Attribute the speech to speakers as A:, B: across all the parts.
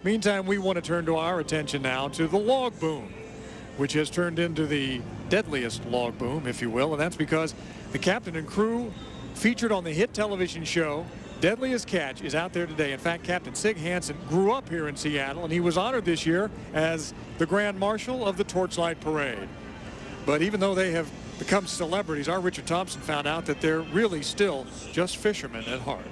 A: Meantime, we want to turn to our attention now to the log boom, which has turned into the deadliest log boom, if you will, and that's because the captain and crew featured on the hit television show Deadliest Catch is out there today. In fact, Captain Sig Hansen grew up here in Seattle, and he was honored this year as the Grand Marshal of the Torchlight Parade. But even though they have become celebrities, our Richard Thompson found out that they're really still just fishermen at heart.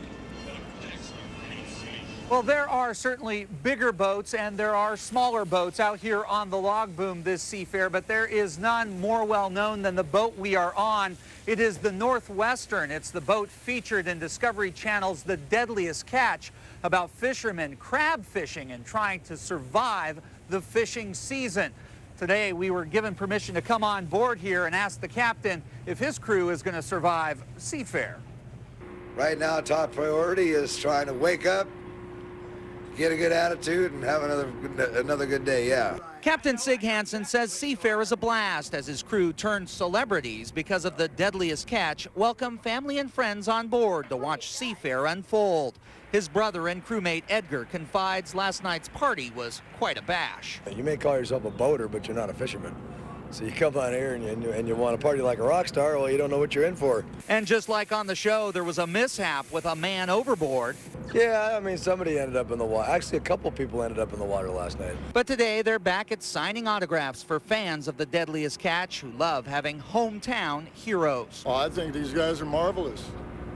B: Well, there are certainly bigger boats and there are smaller boats out here on the log boom this Seafair, but there is none more well known than the boat we are on. It is the Northwestern. It's the boat featured in Discovery Channel's The Deadliest Catch, about fishermen crab fishing and trying to survive the fishing season. Today, we were given permission to come on board here and ask the captain if his crew is going to survive Seafair.
C: Right now, top priority is trying to wake up, get a good attitude, and have another good day, yeah.
B: Captain Sig Hansen says Seafair is a blast as his crew turned celebrities because of the Deadliest Catch, welcome family and friends on board to watch Seafair unfold. His brother and crewmate Edgar confides last night's party was quite a bash.
D: You may call yourself a boater, but you're not a fisherman. So you come on here and you want to party like a rock star, well, you don't know what you're in for.
B: And just like on the show, there was a mishap with a man overboard.
D: Yeah, I mean, somebody ended up in the water. Actually, a couple people ended up in the water last night.
B: But today, they're back at signing autographs for fans of the Deadliest Catch who love having hometown heroes.
E: Oh, I think these guys are marvelous.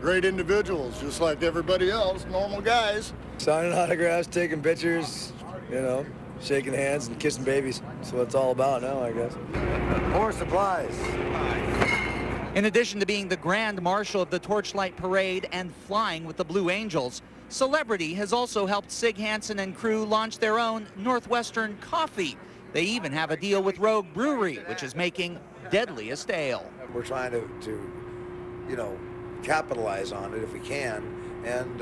E: Great individuals, just like everybody else, normal guys.
D: Signing autographs, taking pictures, you know, shaking hands and kissing babies. That's what it's all about now, I guess.
C: More supplies.
B: In addition to being the Grand Marshal of the Torchlight Parade and flying with the Blue Angels, Celebrity has also helped Sig Hansen and crew launch their own Northwestern coffee. They even have a deal with Rogue Brewery, which is making Deadliest Ale.
C: We're trying to you know, capitalize on it if we can. And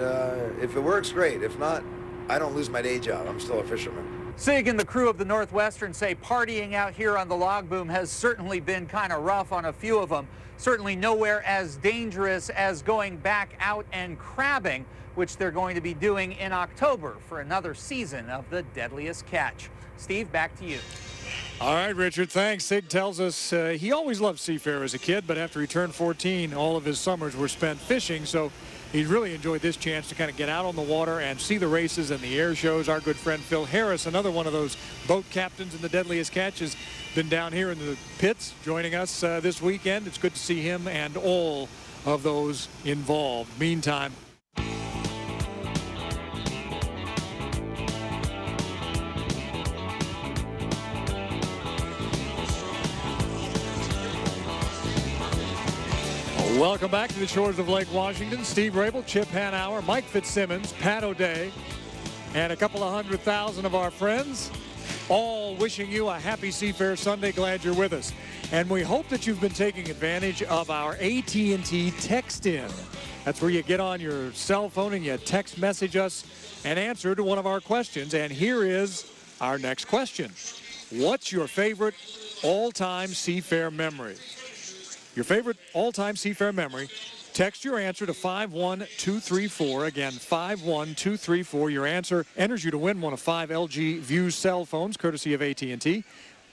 C: if it works, great. If not, I don't lose my day job. I'm still a fisherman.
B: Sig and the crew of the Northwestern say partying out here on the log boom has certainly been kind of rough on a few of them. Certainly nowhere as dangerous as going back out and crabbing, which they're going to be doing in October for another season of the Deadliest Catch. Steve, back to you.
A: All right, Richard, thanks. Sig tells us he always loved Seafair as a kid, but after he turned 14, all of his summers were spent fishing, so he really enjoyed this chance to kind of get out on the water and see the races and the air shows. Our good friend Phil Harris, another one of those boat captains in the Deadliest Catch, has been down here in the pits joining us this weekend. It's good to see him and all of those involved. Meantime, welcome back to the shores of Lake Washington. Steve Rabel, Chip Hanauer, Mike Fitzsimmons, Pat O'Day, and a couple of 100,000 of our friends, all wishing you a happy Seafair Sunday. Glad you're with us. And we hope that you've been taking advantage of our AT&T Text-In. That's where you get on your cell phone and you text message us an answer to one of our questions. And here is our next question. What's your favorite all-time Seafair memory? Your favorite all-time Seafair memory. Text your answer to 51234. Again, 51234. Your answer enters you to win one of 5 LG View cell phones, courtesy of AT&T.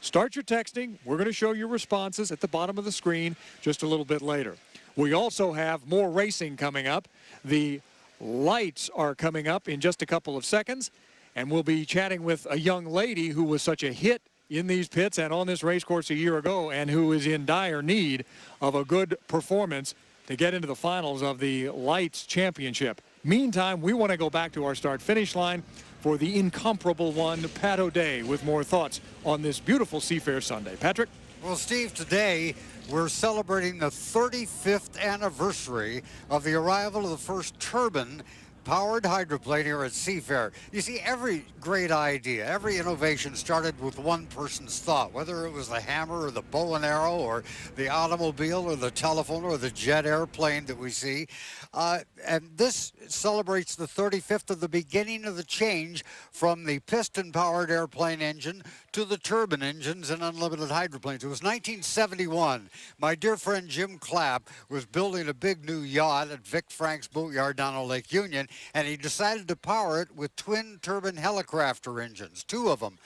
A: Start your texting. We're going to show your responses at the bottom of the screen just a little bit later. We also have more racing coming up. The lights are coming up in just a couple of seconds, and we'll be chatting with a young lady who was such a hit in these pits and on this race course a year ago, and who is in dire need of a good performance to get into the finals of the Lights Championship. Meantime, we want to go back to our start-finish line for the incomparable one, Pat O'Day, with more thoughts on this beautiful Seafair Sunday. Patrick?
F: Well, Steve, today we're celebrating the 35th anniversary of the arrival of the first turbine-powered hydroplane here at Seafair. You see, every great idea, every innovation started with one person's thought, whether it was the hammer or the bow and arrow or the automobile or the telephone or the jet airplane that we see. And this celebrates the 35th of the beginning of the change from the piston-powered airplane engine to the turbine engines and unlimited hydroplanes. It was 1971. My dear friend Jim Clapp was building a big new yacht at Vic Frank's Boatyard down on Lake Union. and he decided to power it with twin-turbine helicopter engines, 2 of them.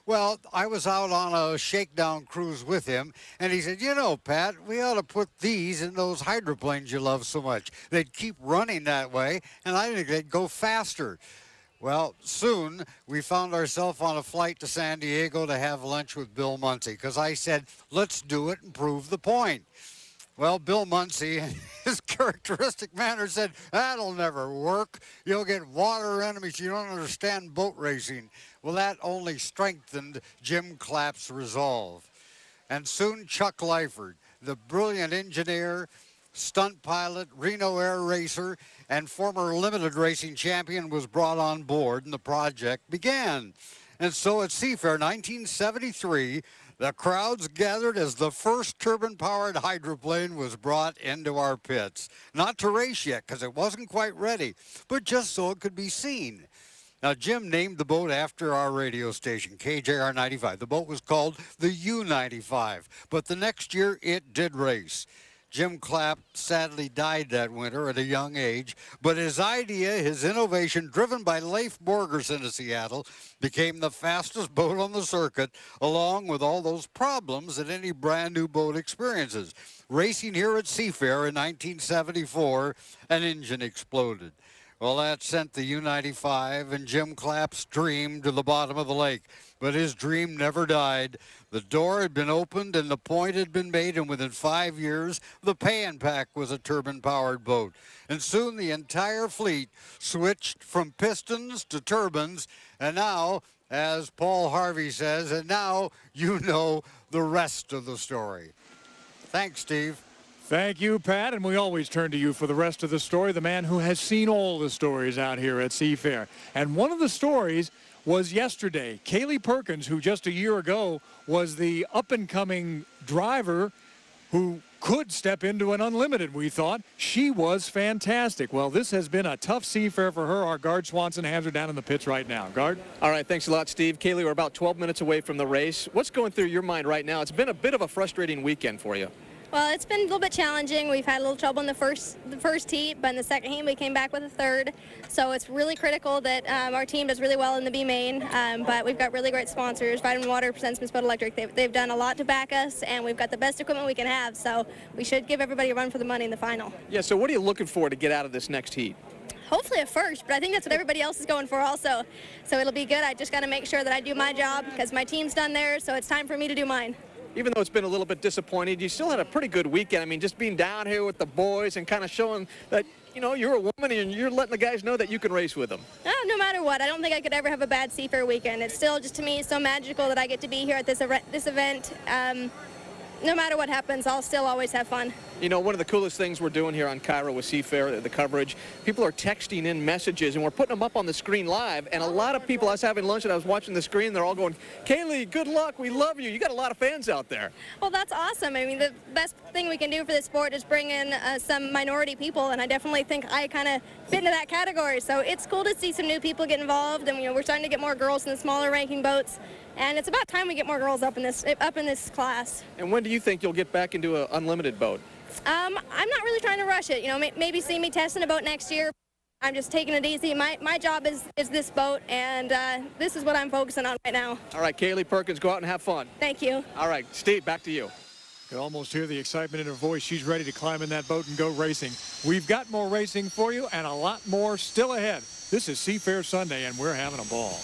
F: Well, I was out on a shakedown cruise with him, and he said, you know, Pat, we ought to put these in those hydroplanes you love so much. They'd keep running that way, and I think they'd go faster. Well, soon we found ourselves on a flight to San Diego to have lunch with Bill Munsey, because I said, let's do it and prove the point. Well, Bill Munsey, in his characteristic manner, said, that'll never work. You'll get water enemies. You don't understand boat racing. Well, that only strengthened Jim Clapp's resolve. And soon Chuck Lyford, the brilliant engineer, stunt pilot, Reno Air racer, and former limited racing champion, was brought on board, and the project began. And so at Seafair 1973, the crowds gathered as the first turbine-powered hydroplane was brought into our pits. Not to race yet, because it wasn't quite ready, but just so it could be seen. Now, Jim named the boat after our radio station, KJR 95. The boat was called the U-95, but the next year it did race. Jim Clapp sadly died that winter at a young age, but his idea, his innovation, driven by Leif Borgerson of Seattle, became the fastest boat on the circuit, along with all those problems that any brand new boat experiences. Racing here at Seafair in 1974, an engine exploded. Well, that sent the U-95 and Jim Clapp's dream to the bottom of the lake. But his dream never died. The door had been opened and the point had been made, and within 5 years, the Pay and Pack was a turbine-powered boat. And soon the entire fleet switched from pistons to turbines, and now, as Paul Harvey says, and now you know the rest of the story. Thanks, Steve.
A: Thank you, Pat, and we always turn to you for the rest of the story, the man who has seen all the stories out here at Seafair. And one of the stories was yesterday. Kaylee Perkins, who just a year ago was the up-and-coming driver who could step into an unlimited, we thought. She was fantastic. Well, this has been a tough Seafair for her. Our Guard Swanson has her down in the pits right now. Guard?
G: All right, thanks a lot, Steve. Kaylee, we're about 12 minutes away from the race. What's going through your mind right now? It's been a bit of a frustrating weekend for you.
H: Well, it's been a little bit challenging. We've had a little trouble in the first heat, but in the second heat we came back with a third. So it's really critical that our team does really well in the B main, but we've got really great sponsors. Vitamin Water presents Miss Boat Electric. They've done a lot to back us, and we've got the best equipment we can have. So we should give everybody a run for the money in the final.
G: Yeah, so what are you looking for to get out of this next heat?
H: Hopefully a first, but I think that's what everybody else is going for also. So it'll be good. I just got to make sure that I do my job because my team's done theirs, so it's time for me to do mine.
G: Even though it's been a little bit disappointing, you still had a pretty good weekend. I mean, just being down here with the boys and kind of showing that, you know, you're a woman and you're letting the guys know that you can race with them.
H: No matter what, I don't think I could ever have a bad Seafair weekend. It's still, just to me, so magical that I get to be here at this event. No matter what happens, I'll still always have fun.
G: You know, one of the coolest things we're doing here on KIRO with Seafair, the coverage, people are texting in messages, and we're putting them up on the screen live, and a lot of people, I was having lunch and I was watching the screen, they're all going, Kaylee, good luck, we love you. You got a lot of fans out there.
H: Well, that's awesome. I mean, the best thing we can do for this sport is bring in some minority people, and I definitely think I kind of fit into that category. So it's cool to see some new people get involved, and, you know, we're starting to get more girls in the smaller ranking boats. And it's about time we get more girls up in this class.
G: And when do you think you'll get back into an unlimited boat?
H: I'm not really trying to rush it. You know, maybe see me testing a boat next year. I'm just taking it easy. My job is this boat, and this is what I'm focusing on right now.
G: All right, Kaylee Perkins, go out and have fun.
H: Thank you.
G: All right, Steve, back to you.
A: You can almost hear the excitement in her voice. She's ready to climb in that boat and go racing. We've got more racing for you and a lot more still ahead. This is Seafair Sunday, and we're having a ball.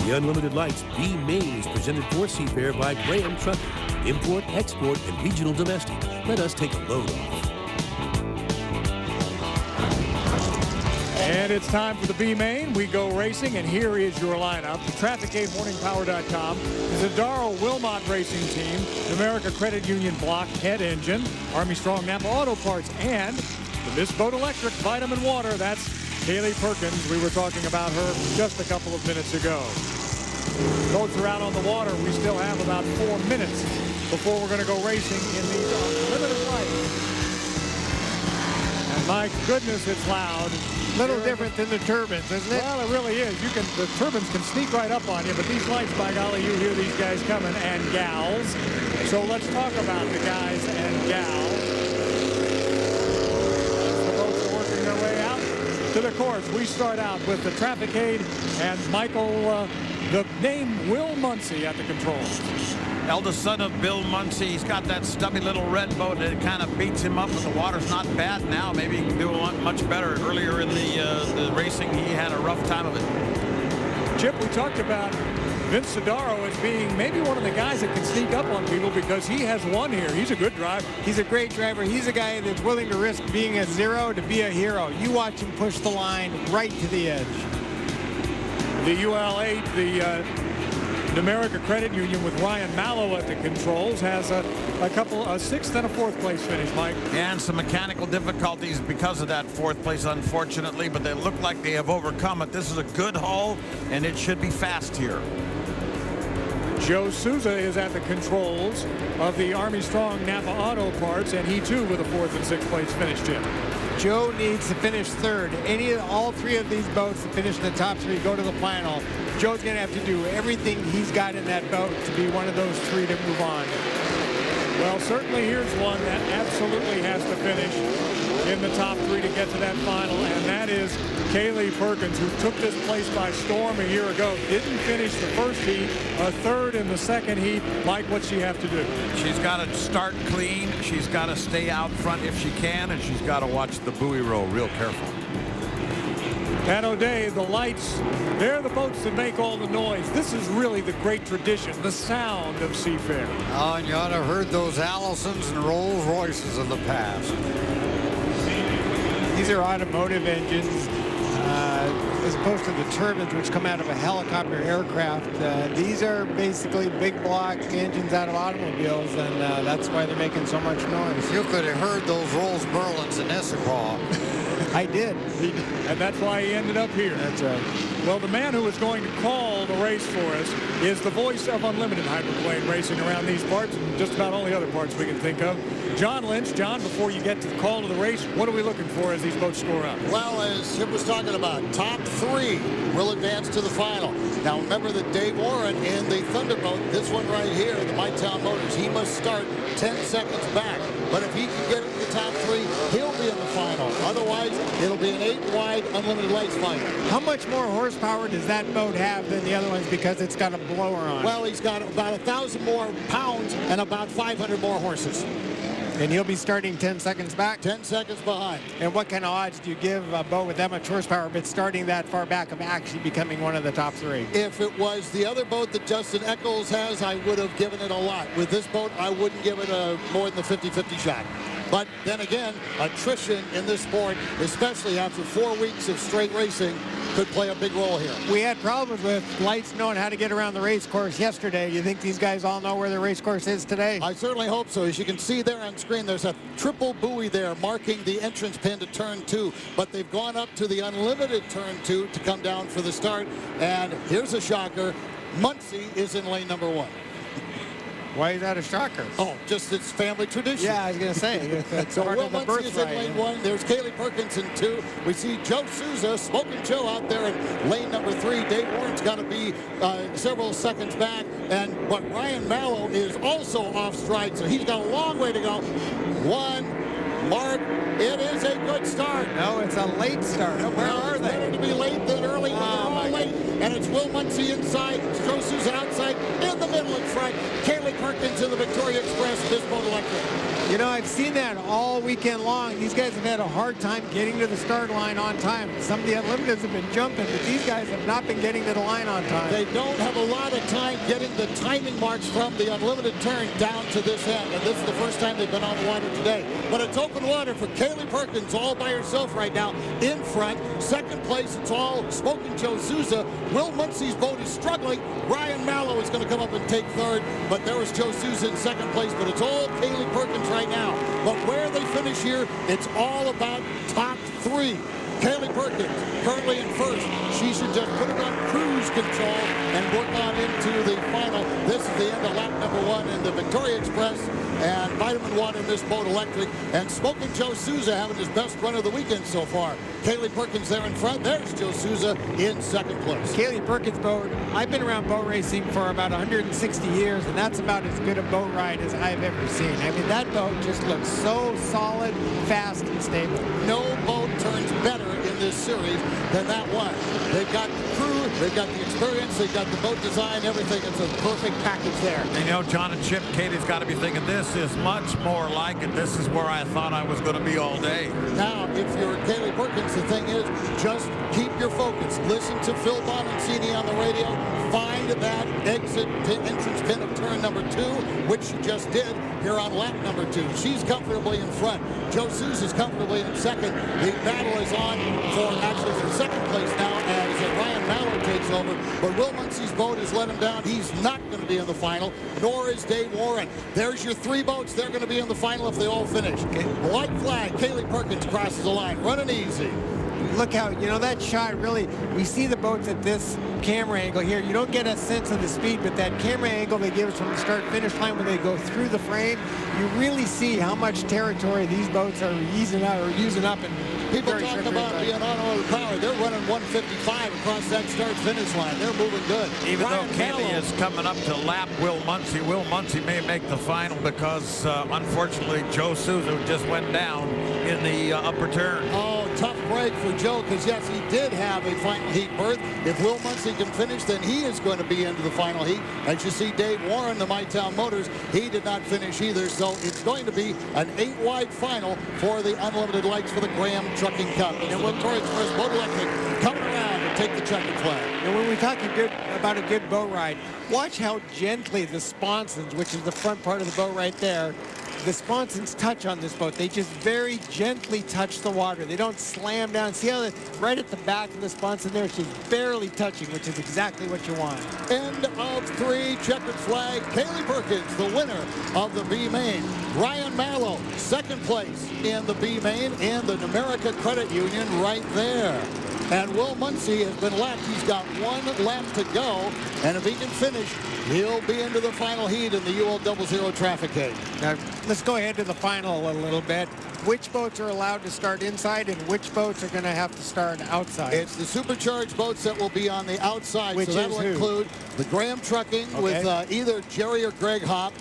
I: The Unlimited Lights B Main is presented for Seafair by Graham Trucking. Import, export, and regional domestic. Let us take a load off.
A: And it's time for the B main. We go racing, and here is your lineup. The Traffic8MorningPower.com is a Darrell Wilmot Racing Team, the America Credit Union Block Head Engine, Army Strong Napa Auto Parts, and the Miss Boat Electric Vitamin Water. That's Kaylee Perkins. We were talking about her just a couple of minutes ago. Boats are out on the water. We still have about 4 minutes before we're going to go racing in these unlimited lights. And My goodness, it's loud.
J: Little different than the turbines, isn't it?
A: Well, it really is. The turbines can sneak right up on you, but these lights, by golly, you hear these guys coming, and gals. So let's talk about the guys and gals. The boats are working their way out to the course. We start out with the traffic aid and Michael, the name Will Muncie at the controls.
K: Eldest son of Bill Muncie. He's got that stubby little red boat, and it kind of beats him up, but the water's not bad now. Maybe he can do much better. Earlier in the racing, he had a rough time of it.
A: Chip, we talked about Vince Sodaro as being maybe one of the guys that can sneak up on people because he has won here. He's a good driver.
J: He's a great driver. He's a guy that's willing to risk being a zero to be a hero. You watch him push the line right to the edge.
A: The UL8, the America Credit Union with Ryan Mallow at the controls has a 6th and a 4th place finish, Mike.
K: And some mechanical difficulties because of that 4th place, unfortunately, but they look like they have overcome it. This is a good hull, and it should be fast here.
A: Joe Souza is at the controls of the Army Strong Napa Auto Parts, and he too with a 4th and 6th place finish, Jim.
J: Joe needs to finish 3rd. All 3 of these boats to finish in the top 3, go to the final. Joe's going to have to do everything he's got in that boat to be one of those 3 to move on.
A: Well, certainly here's one that absolutely has to finish in the top 3 to get to that final, and that is Kaylee Perkins, who took this place by storm a year ago. Didn't finish the first heat, a 3rd in the 2nd heat. Mike, what's she have to do? She's got to start clean. She's got to stay out front if she can, and she's got to watch the buoy roll real careful. Pat O'Day, the lights, they're the boats that make all the noise. This is really the great tradition, the sound of Seafair.
F: Oh, and you ought to have heard those Allisons and Rolls Royces of the past.
J: These are automotive engines as opposed to the turbines which come out of a helicopter aircraft. These are basically big block engines out of automobiles, and that's why they're making so much noise.
F: You could have heard those Rolls Merlins in Issaquah.
J: I did.
A: And that's why he ended up here.
J: That's right.
A: Well, the man who is going to call the race for us is the voice of unlimited hydroplane racing around these parts, and just about all the other parts we can think of. John Lynch. John, before you get to the call of the race, what are we looking for as these boats score up?
E: Well, as Chip was talking about, top 3 will advance to the final. Now, remember that Dave Warren in the Thunderboat, this one right here, the Mytown Motors, he must start 10 seconds back. But if he can get into the top 3, he'll be in the final. Otherwise, it'll be an 8-wide unlimited lights final.
J: How much more horsepower does that boat have than the other ones because it's got a blower on?
E: Well, he's got about 1,000 more pounds and about 500 more horses.
J: And he'll be starting 10 seconds back?
E: 10 seconds behind.
J: And what kind of odds do you give a boat with that much horsepower but starting that far back of actually becoming one of the top 3?
E: If it was the other boat that Justin Eccles has, I would have given it a lot. With this boat, I wouldn't give it more than the 50-50 shot. But then again, attrition in this sport, especially after 4 weeks of straight racing, could play a big role here.
J: We had problems with lights knowing how to get around the race course yesterday. You think these guys all know where the race course is today?
E: I certainly hope so. As you can see there on screen, there's a triple buoy there marking the entrance pin to turn 2. But they've gone up to the unlimited turn 2 to come down for the start. And here's a shocker. Muncie is in lane number 1.
J: Why is that a shocker?
E: Oh, just it's family tradition.
J: Yeah, I was going to say. It's
E: so
J: part
E: Will
J: of the
E: Muncie is in
J: birthright.
E: lane 1. There's Kaylee Perkins in 2. We see Joe Souza, Smoking Joe out there in lane number 3. Dave Warren's got to be several seconds back. But Ryan Mallow is also off stride, so he's got a long way to go. 1 mark. It is a good start.
J: No, it's a late start. Where are they?
E: Better to be late than early. They're all late. And it's Will Muncie inside, Joe Souza outside, in the middle in front. Kaylee Perkins in the Victoria Express, this boat electric.
J: You know, I've seen that all weekend long. These guys have had a hard time getting to the start line on time. Some of the unlimiteds have been jumping, but these guys have not been getting to the line on time.
E: They don't have a lot of time getting the timing marks from the unlimited turn down to this end. And this is the first time they've been on the water today. But it's open water for Kaylee Perkins all by herself right now in front. Second place, it's all Smoking Joe Souza. Will Muncie's boat is struggling. Ryan Mallow is going to come up and take 3rd. But there was Joe Souza in 2nd place. But it's all Kaylee Perkins right now. But where they finish here, it's all about top 3. Kaylee Perkins currently in 1st. She should just put it on cruise control and work on into the final. This is the end of lap number #1 in the Victoria Express, and Vitamin Water, Miss Boat Electric, and Smoking Joe Souza having his best run of the weekend so far. Kaylee Perkins there in front. There's Joe Souza in second place.
J: Kaylee Perkins' boat, I've been around boat racing for about 160 years, and that's about as good a boat ride as I've ever seen. I mean, that boat just looks so solid, fast, and stable.
E: No boat turns better in this series than that one. They've got the crew, they've got the experience, they've got the boat design, everything. It's a perfect package there.
K: And you know, John and Chip, Katie's got to be thinking, this is much more like it. This is where I thought I was going to be all day.
E: Now, if you're Kaylee Perkins, the thing is, just keep your focus. Listen to Phil Bonancini on the radio. Find that entrance pin of turn number 2, which she just did here on lap number 2. She's comfortably in front. Joe Souza's comfortably in second. The battle is on for second place now as Ryan Mallow takes over. But Will Muncie's boat has let him down. He's not going to be in the final, nor is Dave Warren. There's your 3 boats. They're going to be in the final if they all finish. White flag. Kaylee Perkins crosses the line. Running easy.
J: Look how, you know, that shot really, we see the boats at this camera angle here. You don't get a sense of the speed, but that camera angle they give us from the start-finish line when they go through the frame, you really see how much territory these boats are using up. And
E: people talk about being on power. They're running 155 across that start-finish line. They're moving good.
K: Even though Kaylee is coming up to lap Will Muncie may make the final because, unfortunately, Joe Souza just went down in the upper turn.
E: Oh, tough break for Joe because, yes, he did have a final heat berth. If Will Muncie can finish, then he is going to be into the final heat. As you see, Dave Warren, the MyTown Motors, he did not finish either. So it's going to be an 8-wide final for the Unlimited Lights for the Graham Trucking Cup. And Victoria Express Boat Electric coming around to take the checkered flag.
J: And when we talk about a good boat ride, watch how gently the sponsons, which is the front part of the boat right there, the sponsons touch on this boat. They just very gently touch the water. They don't slam down. See how right at the back of the sponson there, she's barely touching, which is exactly what you want.
E: End of 3, checkered flag. Kaylee Perkins, the winner of the B main. Ryan Mallow, second place in the B main, and the Numerica Credit Union right there. And Will Muncie has been lapped. He's got 1 lap to go, and if he can finish, he'll be into the final heat in the UL 00 traffic gate.
J: Now, let's go ahead to the final a little bit. Which boats are allowed to start inside and which boats are going to have to start outside?
E: It's the supercharged boats that will be on the outside.
J: Which
E: so that will include the Graham Trucking with either Jerry or Greg Hopp.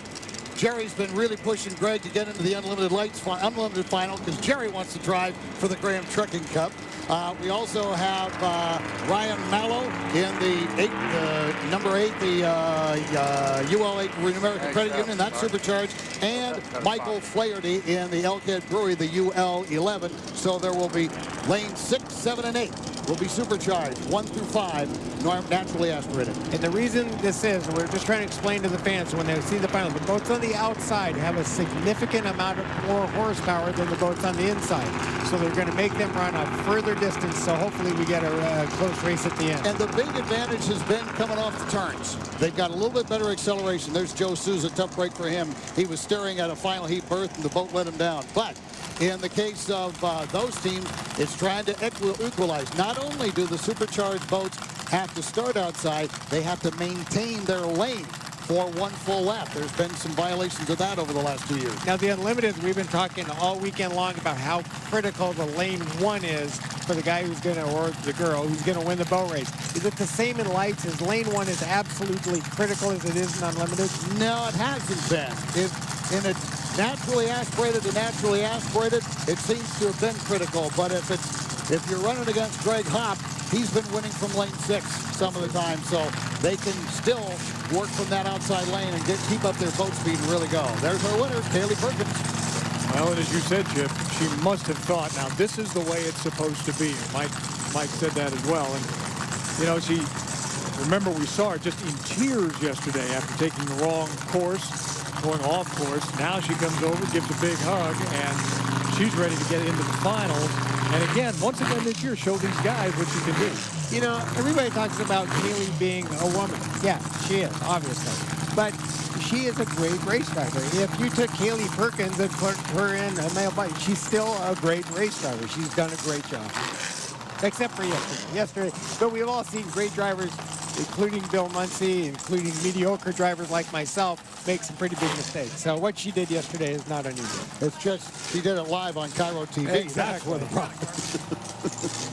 E: Jerry's been really pushing Greg to get into the Unlimited final because Jerry wants to drive for the Graham Trucking Cup. We also have Ryan Mallow in the number 8, the UL 8 Numerica Credit Union, that's supercharged, and Michael Flaherty in the Elkhead Brewery, the UL 11. So there will be lanes 6, 7, and 8 will be supercharged, 1 through 5, naturally aspirated.
J: And the reason this is, we're just trying to explain to the fans when they see the final, the boats on the outside have a significant amount of more horsepower than the boats on the inside. So they're going to make them run a further distance, so hopefully we get a close race at the end.
E: And the big advantage has been coming off the turns. They've got a little bit better acceleration. There's Joe Souza, tough break for him. He was staring at a final heat berth, and the boat let him down. But in the case of those teams, it's trying to equalize. Not only do the supercharged boats have to start outside, they have to maintain their lane for 1 full lap. There's been some violations of that over the last 2 years.
J: Now the Unlimited, we've been talking all weekend long about how critical the lane 1 is for the guy who's going to, or the girl who's going to win the boat race. Is it the same in lights? Is lane 1 as absolutely critical as it is in Unlimited?
E: No, it hasn't been. In a naturally aspirated to naturally aspirated, it seems to have been critical. But if you're running against Greg Hopp, he's been winning from lane 6 some of the time, so they can still work from that outside lane and keep up their boat speed and really go. There's our winner, Kaylee Perkins.
A: Well, and as you said, Chip, she must have thought, now this is the way it's supposed to be. Mike said that as well. And, you know, remember we saw her just in tears yesterday after taking the wrong course, going off course. Now she comes over, gives a big hug, and she's ready to get into the finals. And again, once again this year, show these guys what you can do.
J: You know, everybody talks about Kaylee being a woman. Yeah, she is, obviously. But she is a great race driver. If you took Kaylee Perkins and put her in a male bike, she's still a great race driver. She's done a great job. Except for yesterday. But we've all seen great drivers including Bill Muncy, including mediocre drivers like myself, make some pretty big mistakes. So what she did yesterday is not unusual.
L: It's just she did it live on KIRO TV.
J: Exactly.
L: That's where the problem is.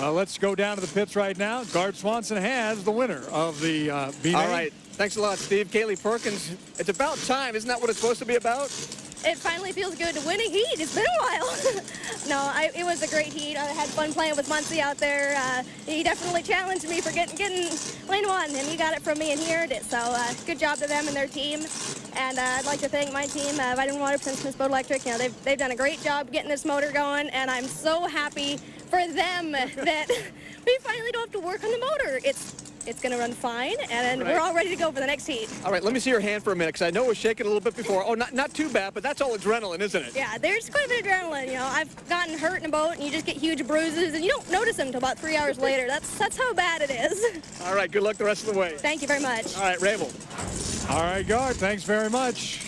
A: Let's go down to the pits right now. Gard Swanson has the winner of the B-Main.
G: All right. Thanks a lot, Steve. Kaylee Perkins, it's about time. Isn't that what it's supposed to be about?
H: It finally feels good to win a heat. It's been a while. No, it was a great heat. I had fun playing with Muncy out there. He definitely challenged me for getting lane one, and he got it from me, and he earned it. So good job to them and their team. And I'd like to thank my team, Vitamin Water, Smith Boat Electric. You know, they've done a great job getting this motor going, and I'm so happy for them that we finally don't have to work on the motor. It's going to run fine, and we're all ready to go for the next heat.
G: All right, let me see your hand for a minute, because I know it was shaking a little bit before. Oh, not too bad, but that's all adrenaline, isn't it?
H: Yeah, there's quite a bit of adrenaline. You know, I've gotten hurt in a boat, and you just get huge bruises, and you don't notice them until about 3 hours later. That's how bad it is.
G: All right, good luck the rest of the way.
H: Thank you very much.
G: All right, Rabel.
A: All right, Gard, thanks very much.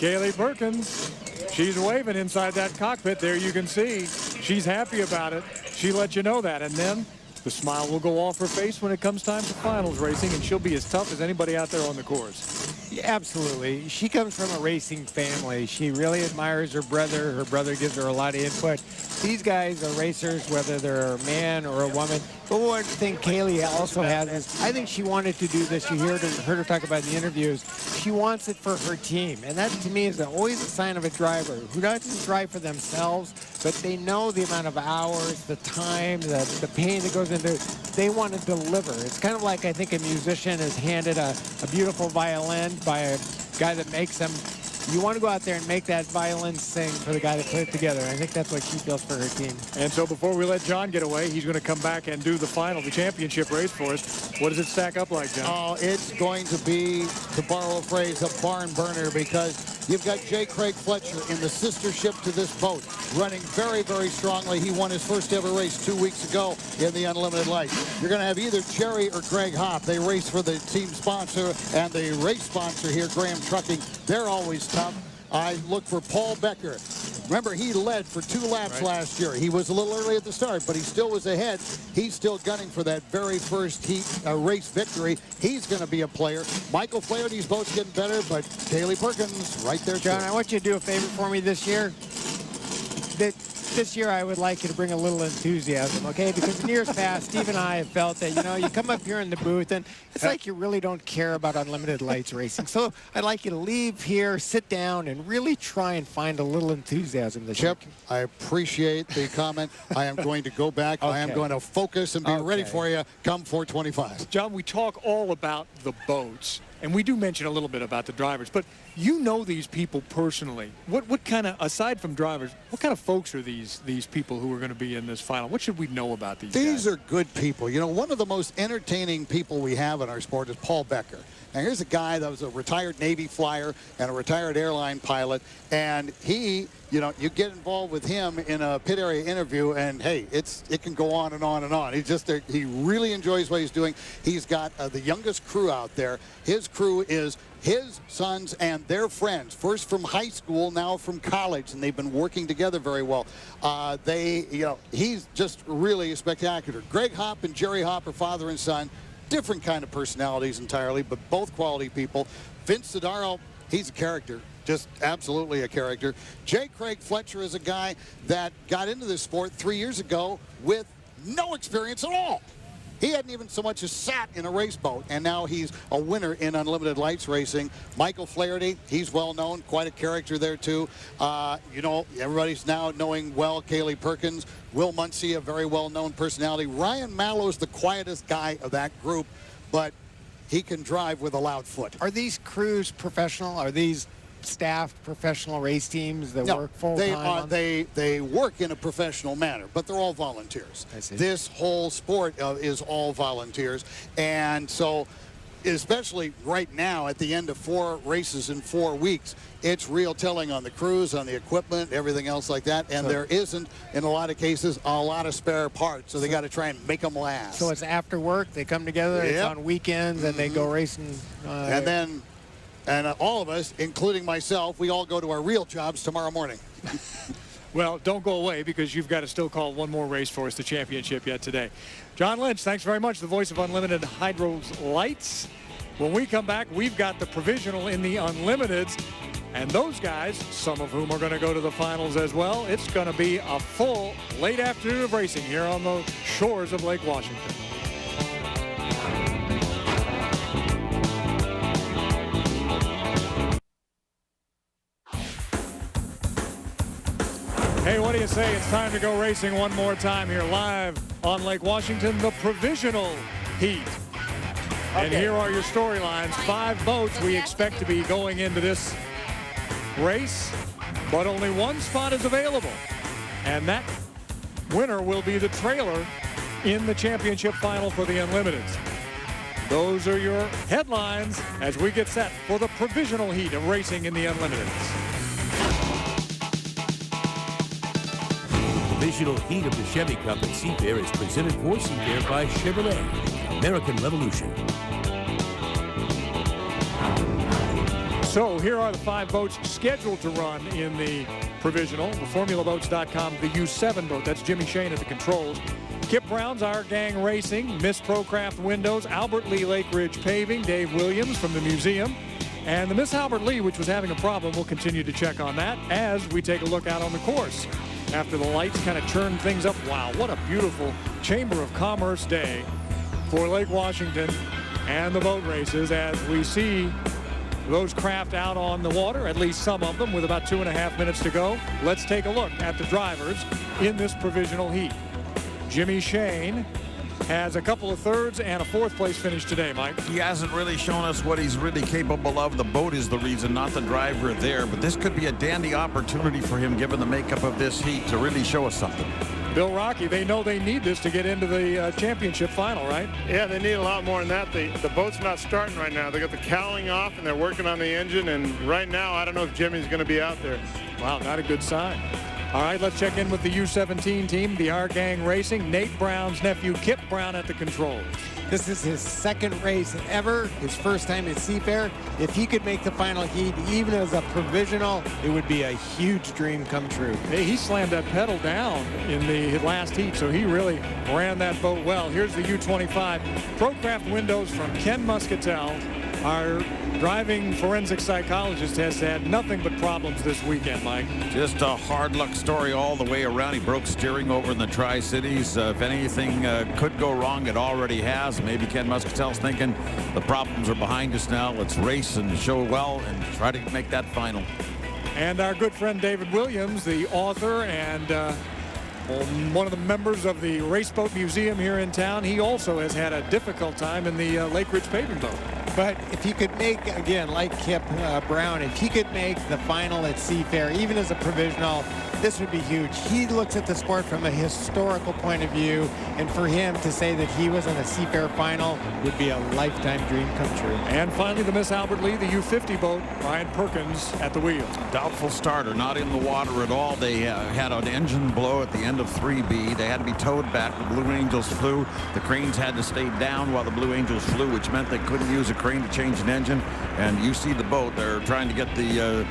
A: Kaylee Perkins, she's waving inside that cockpit there. You can see she's happy about it. She let you know that, and then the smile will go off her face when it comes time for finals racing, and she'll be as tough as anybody out there on the course.
J: Yeah, absolutely. She comes from a racing family. She really admires her brother. Her brother gives her a lot of input. These guys are racers, whether they're a man or a woman. But one thing Kaylee also has is, I think she wanted to do this. You heard her talk about in the interviews. She wants it for her team. And that, to me, is always a sign of a driver who doesn't drive for themselves, but they know the amount of hours, the time, the pain that goes into it. They want to deliver. It's kind of like, I think, a musician is handed a beautiful violin by a guy that makes them. You want to go out there and make that violin sing for the guy that put it together. I think that's what she feels for her team.
A: And so before we let John get away, he's going to come back and do the final, the championship race for us. What does it stack up like, John?
L: Oh, it's going to be, to borrow a phrase, a barn burner, because you've got J. Craig Fletcher in the sister ship to this boat, running very, very strongly. He won his first ever race 2 weeks ago in the Unlimited Light. You're going to have either Jerry or Greg Hopp. They race for the team sponsor and the race sponsor here, Graham Trucking. They're always tough. I look for Paul Becker. Remember, he led for 2 laps last year. He was a little early at the start, but he still was ahead. He's still gunning for that very first heat race victory. He's going to be a player. Michael Flaherty's boat's getting better, but Kaylee Perkins right there,
J: John,
L: too.
J: I want you to do a favor for me this year. This year, I would like you to bring a little enthusiasm, okay? Because in years past, Steve and I have felt that, you know, you come up here in the booth, and it's like you really don't care about Unlimited Lights racing. So I'd like you to leave here, sit down, and really try and find a little enthusiasm this year.
L: Chip, I appreciate the comment. I am going to go back. I am going to focus and be ready for you come 425.
A: John, we talk all about the boats, and we do mention a little bit about the drivers, but you know these people personally. What kind of, aside from drivers, what kind of folks are these people who are going to be in this final? What should we know about these guys?
L: These are good people. You know, one of the most entertaining people we have in our sport is Paul Becker. Now, here's a guy that was a retired Navy flyer and a retired airline pilot, and he, you know, you get involved with him in a pit area interview, and hey, it can go on and on and on. He really enjoys what he's doing. He's got the youngest crew out there. His crew is his sons and their friends, first from high school, now from college, and they've been working together very well. He's just really spectacular. Greg Hopp and Jerry Hopp are father and son. Different kind of personalities entirely, but both quality people. Vince Sidaro, he's a character, just absolutely a character. J. Craig Fletcher is a guy that got into this sport 3 years ago with no experience at all. He hadn't even so much as sat in a race boat, and now he's a winner in Unlimited Lights racing. Michael Flaherty, he's well known, quite a character there too. You know, everybody's now knowing well Kaylee Perkins. Will Muncy, a very well-known personality. Ryan Mallow's the quietest guy of that group, but he can drive with a loud foot.
J: Are these crews professional? Are these staffed professional race teams that work full-time?
L: They work in a professional manner, but they're all volunteers.
J: I see.
L: This whole sport is all volunteers, and so especially right now at the end of 4 races in 4 weeks, it's real telling on the crews, on the equipment, everything else like that, and there isn't, in a lot of cases, a lot of spare parts, so they got to try and make them last.
J: So it's after work, they come together, it's on weekends, and they go racing.
L: And all of us, including myself, we all go to our real jobs tomorrow morning.
A: Well, don't go away because you've got to still call one more race for us, the championship yet today. John Lynch, thanks very much, the voice of Unlimited Hydro's Lights. When we come back, we've got the Provisional in the Unlimiteds. And those guys, some of whom are going to go to the finals as well. It's going to be a full late afternoon of racing here on the shores of Lake Washington. Hey, what do you say? It's time to go racing one more time here live on Lake Washington, the Provisional Heat. And here are your storylines. 5 boats we expect to be going into this race, but only one spot is available. And that winner will be the trailer in the championship final for the Unlimiteds. Those are your headlines as we get set for the Provisional Heat of racing in the Unlimiteds.
I: Provisional Heat of the Chevy Cup at Seafair is presented for Seafair by Chevrolet, American Revolution.
A: So here are the 5 boats scheduled to run in the Provisional. The FormulaBoats.com, the U7 boat. That's Jimmy Shane at the controls. Kip Brown's Our Gang Racing, Miss Procraft Windows, Albert Lee Lake Ridge Paving, Dave Williams from the museum. And the Miss Albert Lee, which was having a problem, we'll continue to check on that as we take a look out on the course. After the lights kind of turned things up. Wow, what a beautiful Chamber of Commerce day for Lake Washington and the boat races as we see those craft out on the water, at least some of them, with about 2.5 minutes to go. Let's take a look at the drivers in this Provisional Heat. Jimmy Shane has a couple of thirds and a 4th place finish today, Mike.
K: He hasn't really shown us what he's really capable of. The boat is the reason, not the driver there. But this could be a dandy opportunity for him, given the makeup of this heat, to really show us something.
A: Bill Rocky, they know they need this to get into the championship final, right?
M: Yeah, they need a lot more than that. The boat's not starting right now. They got the cowling off and they're working on the engine. And right now, I don't know if Jimmy's going to be out there.
A: Wow, not a good sign. All right, let's check in with the U17 team, the Our Gang Racing. Nate Brown's nephew, Kip Brown, at the controls.
J: This is his 2nd race ever, his 1st time at Seafair. If he could make the final heat, even as a Provisional, it would be a huge dream come true.
A: Hey, he slammed that pedal down in the last heat, so he really ran that boat well. Here's the U25. Procraft Windows from Ken Muscatel. Our driving forensic psychologist has had nothing but problems this weekend, Mike.
K: Just a hard luck story all the way around. He broke steering over in the Tri-Cities. If anything could go wrong, it already has. Maybe Ken Muscatel's thinking the problems are behind us now. Let's race and show well and try to make that final.
A: And our good friend David Williams, the author and one of the members of the Raceboat Museum here in town, he also has had a difficult time in the Lake Ridge paving boat.
J: But if he could make, again, like Kip Brown, if he could make the final at Seafair, even as a Provisional, this would be huge. He looks at the sport from a historical point of view, and for him to say that he was in a Seafair final would be a lifetime dream come true.
A: And finally, the Miss Albert Lee, the U50 boat, Ryan Perkins at the wheel.
K: Doubtful starter, not in the water at all. They had an engine blow at the end of 3B. They had to be towed back. The Blue Angels flew. The cranes had to stay down while the Blue Angels flew, which meant they couldn't use a crane to change an engine. And you see the boat. They're trying to get the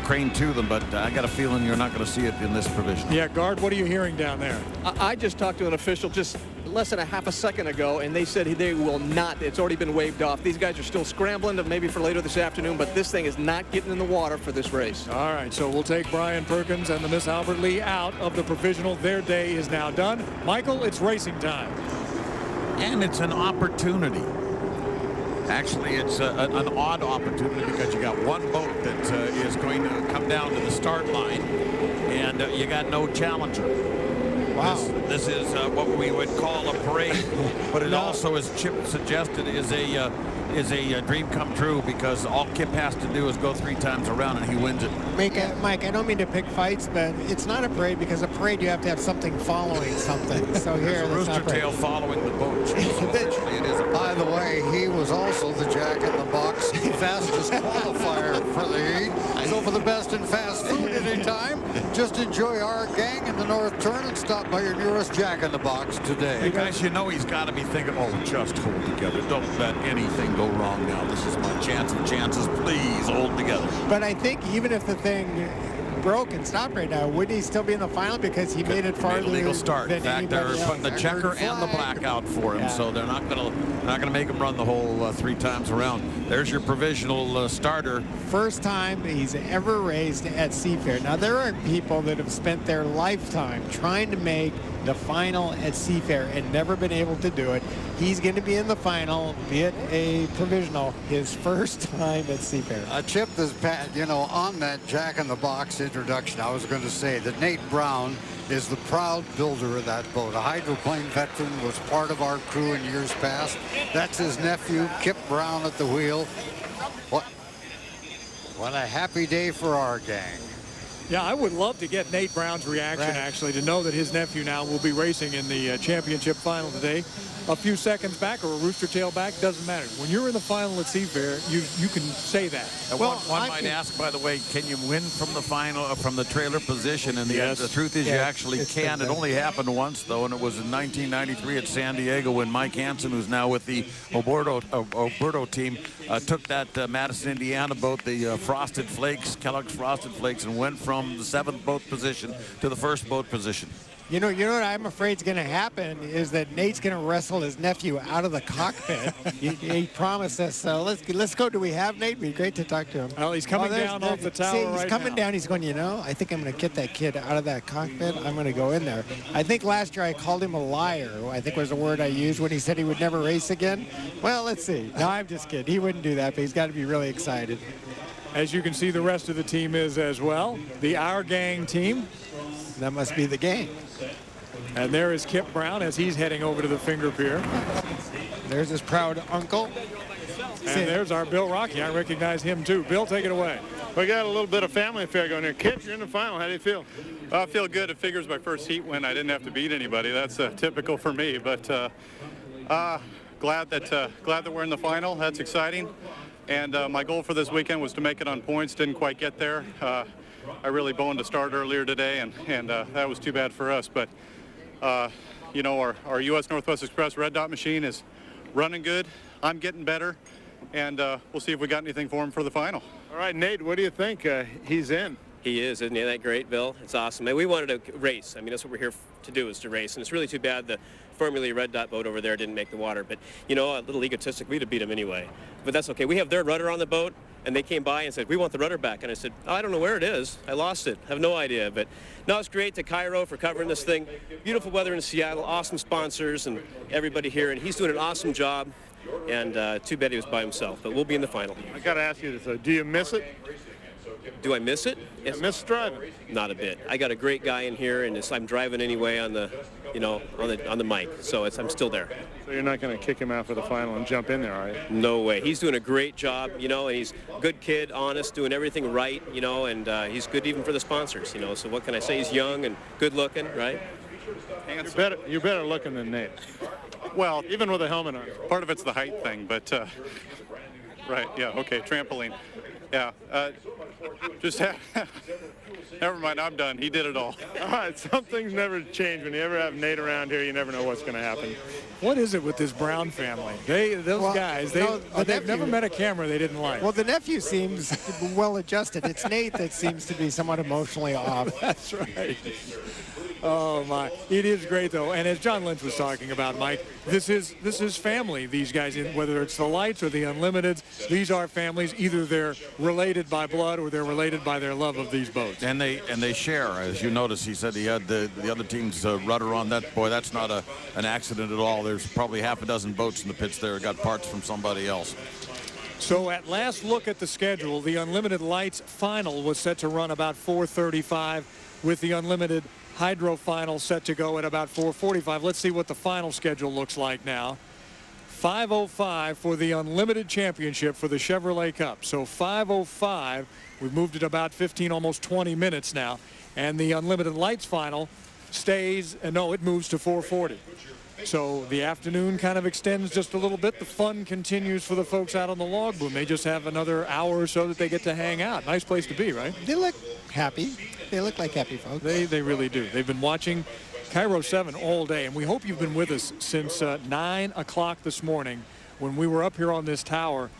K: crane to them, but I got a feeling you're not going to see it in this Provision.
A: Yeah, Guard, what are you hearing down there?
G: I just talked to an official just less than a half a second ago, and they said they will not. It's already been waved off. These guys are still scrambling to maybe for later this afternoon, but this thing is not getting in the water for this race.
A: All right, so we'll take Brian Perkins and the Miss Albert Lee out of the Provisional. Their day is now done. Michael, it's racing time.
K: And it's an opportunity. Actually, it's an odd opportunity because you got one boat that is going to come down to the start line, and you got no challenger.
J: Wow.
K: This is what we would call a parade, but it also, as Chip suggested, is a dream come true because all Kip has to do is go 3 times around and he wins it.
J: Mike, I don't mean to pick fights, but it's not a parade because a parade you have to have something following something. So here,
K: a rooster tail following the boat. So eventually it is a
F: By the way, he was also the jack-in-the-box fastest qualifier for the heat. So for the best in fast food anytime, just enjoy Our Gang in the North Turn and stop by your nearest jack-in-the-box today.
K: Hey guys, you know he's got to be thinking, oh, just hold together. Don't let anything go wrong now. This is my chance of chances. Please hold together.
J: But I think even if the thing broke and stopped right now, would he still be in the final because he made it farther?
K: Made a legal start.
J: Than
K: In fact, they're
J: anybody
K: putting the
J: else.
K: checker and the black out for him, so they're not gonna make him run the whole 3 times around. There's your provisional starter.
J: First time he's ever raced at Seafair. Now there are people that have spent their lifetime trying to make the final at Seafair and never been able to do it. He's going to be in the final, be it a provisional, his first time at Seafair.
F: Chip, you know, on that Jack in the Box introduction, I was going to say that Nate Brown is the proud builder of that boat. A hydroplane veteran, was part of our crew in years past. That's his nephew, Kip Brown, at the wheel. What a happy day for our gang.
A: Yeah, I would love to get Nate Brown's reaction, actually, to know that his nephew now will be racing in the championship final today. A few seconds back or a rooster tail back, doesn't matter. When you're in the final at Seafair, you can say that.
K: Well, one might ask, by the way, can you win from the final, from the trailer position? And the truth is, you actually can. It only happened once, though, and it was in 1993 at San Diego when Mike Hansen, who's now with the Oberto team, took that Madison, Indiana boat, the Frosted Flakes, Kellogg's Frosted Flakes, and went from the 7th boat position to the 1st boat position.
J: You know what I'm afraid is going to happen is that Nate's going to wrestle his nephew out of the cockpit. he promised us. So let's go. Do we have Nate? It'd be great to talk to him.
A: Well, he's coming down off the tower
J: he's coming down. He's going, you know, I think I'm going to get that kid out of that cockpit. I'm going to go in there. I think last year I called him a liar, I think was the word I used when he said he would never race again. Well, let's see. No, I'm just kidding. He wouldn't do that, but he's got to be really excited.
A: As you can see, the rest of the team is as well. The Our Gang team.
J: That must be the gang.
A: And there is Kip Brown as he's heading over to the finger pier.
J: There's his proud uncle.
A: And there's our Bill Rocky. I recognize him too. Bill, take it away.
M: We got a little bit of family affair going here. Kip, you're in the final. How do you feel?
N: I feel good. It figures my first heat win. I didn't have to beat anybody. That's typical for me. But glad that we're in the final. That's exciting. And my goal for this weekend was to make it on points. Didn't quite get there. I really boned to start earlier today, and that was too bad for us. But you know, our U.S. Northwest Express Red Dot machine is running good. I'm getting better, and we'll see if we got anything for him for the final.
M: All right, Nate, what do you think? He's in.
O: He is, isn't he? That great, Bill? It's awesome. And we wanted to race. I mean, that's what we're here to do, is to race. And it's really too bad the Formula E Red Dot boat over there didn't make the water. But, you know, a little egotistic, we'd have beat him anyway. But that's okay. We have their rudder on the boat, and they came by and said, we want the rudder back. And I said, oh, I don't know where it is. I lost it. I have no idea. But no, it's great to KIRO for covering this thing. Beautiful weather in Seattle, awesome sponsors and everybody here. And he's doing an awesome job. And too bad he was by himself. But we'll be in the final.
M: I got to ask you this, do you miss it?
O: Do I miss it?
M: Yes. I miss driving.
O: Not a bit. I got a great guy in here, and I'm driving anyway on the, you know, on the mic. So I'm still there.
M: So you're not going to kick him out for the final and jump in there, are you?
O: No way. He's doing a great job, you know, and he's a good kid, honest, doing everything right, you know, and he's good even for the sponsors, you know. So what can I say? He's young and good looking, right?
M: You're better looking than Nate.
N: Well,
M: even with a helmet on.
N: Part of it's the height thing, but right, yeah, okay, trampoline. Yeah, never mind, I'm done. He did it all.
M: All right, some things never change. When you ever have Nate around here, you never know what's going to happen.
A: What is it with this Brown family? They've never met a camera they didn't like.
J: Well, the nephew seems well adjusted. It's Nate that seems to be somewhat emotionally off.
A: That's right. Oh my! It is great though, and as John Lynch was talking about, Mike, this is family. These guys, whether it's the Lights or the Unlimiteds, these are families. Either they're related by blood or they're related by their love of these boats.
K: And they share, as you notice. He said he had the other team's rudder on. That, boy, that's not an accident at all. There's probably half a dozen boats in the pits there. Got parts from somebody else.
A: So at last look at the schedule, the Unlimited Lights final was set to run about 4:35, with the Unlimited Hydro final set to go at about 4:45. Let's see what the final schedule looks like now. 5:05 for the Unlimited Championship for the Chevrolet Cup. So 5:05, we've moved it about 15, almost 20 minutes now. And the Unlimited Lights final stays, no, it moves to 4:40. So the afternoon kind of extends just a little bit. The fun continues for the folks out on the log boom. They just have another hour or so that they get to hang out. Nice place to be, right?
J: They look happy. They look like happy folks.
A: They really do. They've been watching KIRO 7 all day, and we hope you've been with us since 9 o'clock this morning when we were up here on this tower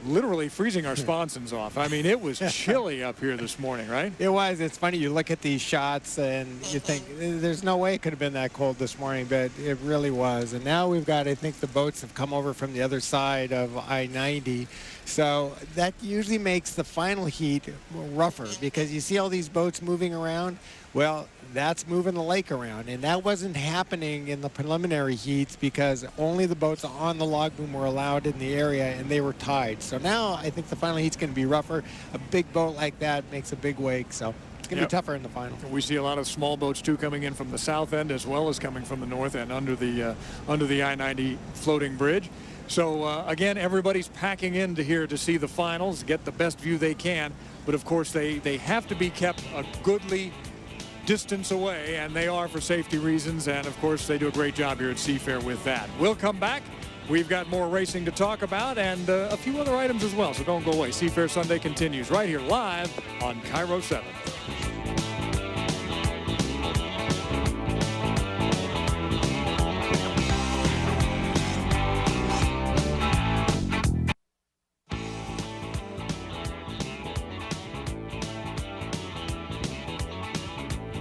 A: literally freezing our sponsons off. I mean, it was chilly up here this morning, right?
J: It was. It's funny. You look at these shots and you think there's no way it could have been that cold this morning, but it really was. And now we've got, I think the boats have come over from the other side of I-90. So that usually makes the final heat rougher because you see all these boats moving around. Well, that's moving the lake around, and that wasn't happening in the preliminary heats because only the boats on the log boom were allowed in the area, and they were tied. So now I think the final heat's going to be rougher. A big boat like that makes a big wake, so it's going to be tougher in the final.
A: We see a lot of small boats too coming in from the south end as well as coming from the north end under the I-90 floating bridge. So again, everybody's packing into here to see the finals, get the best view they can. But of course, they have to be kept a goodly distance away, and they are for safety reasons. And of course, they do a great job here at Seafair with that. We'll come back. We've got more racing to talk about and a few other items as well. So don't go away. Seafair Sunday continues right here live on KIRO 7.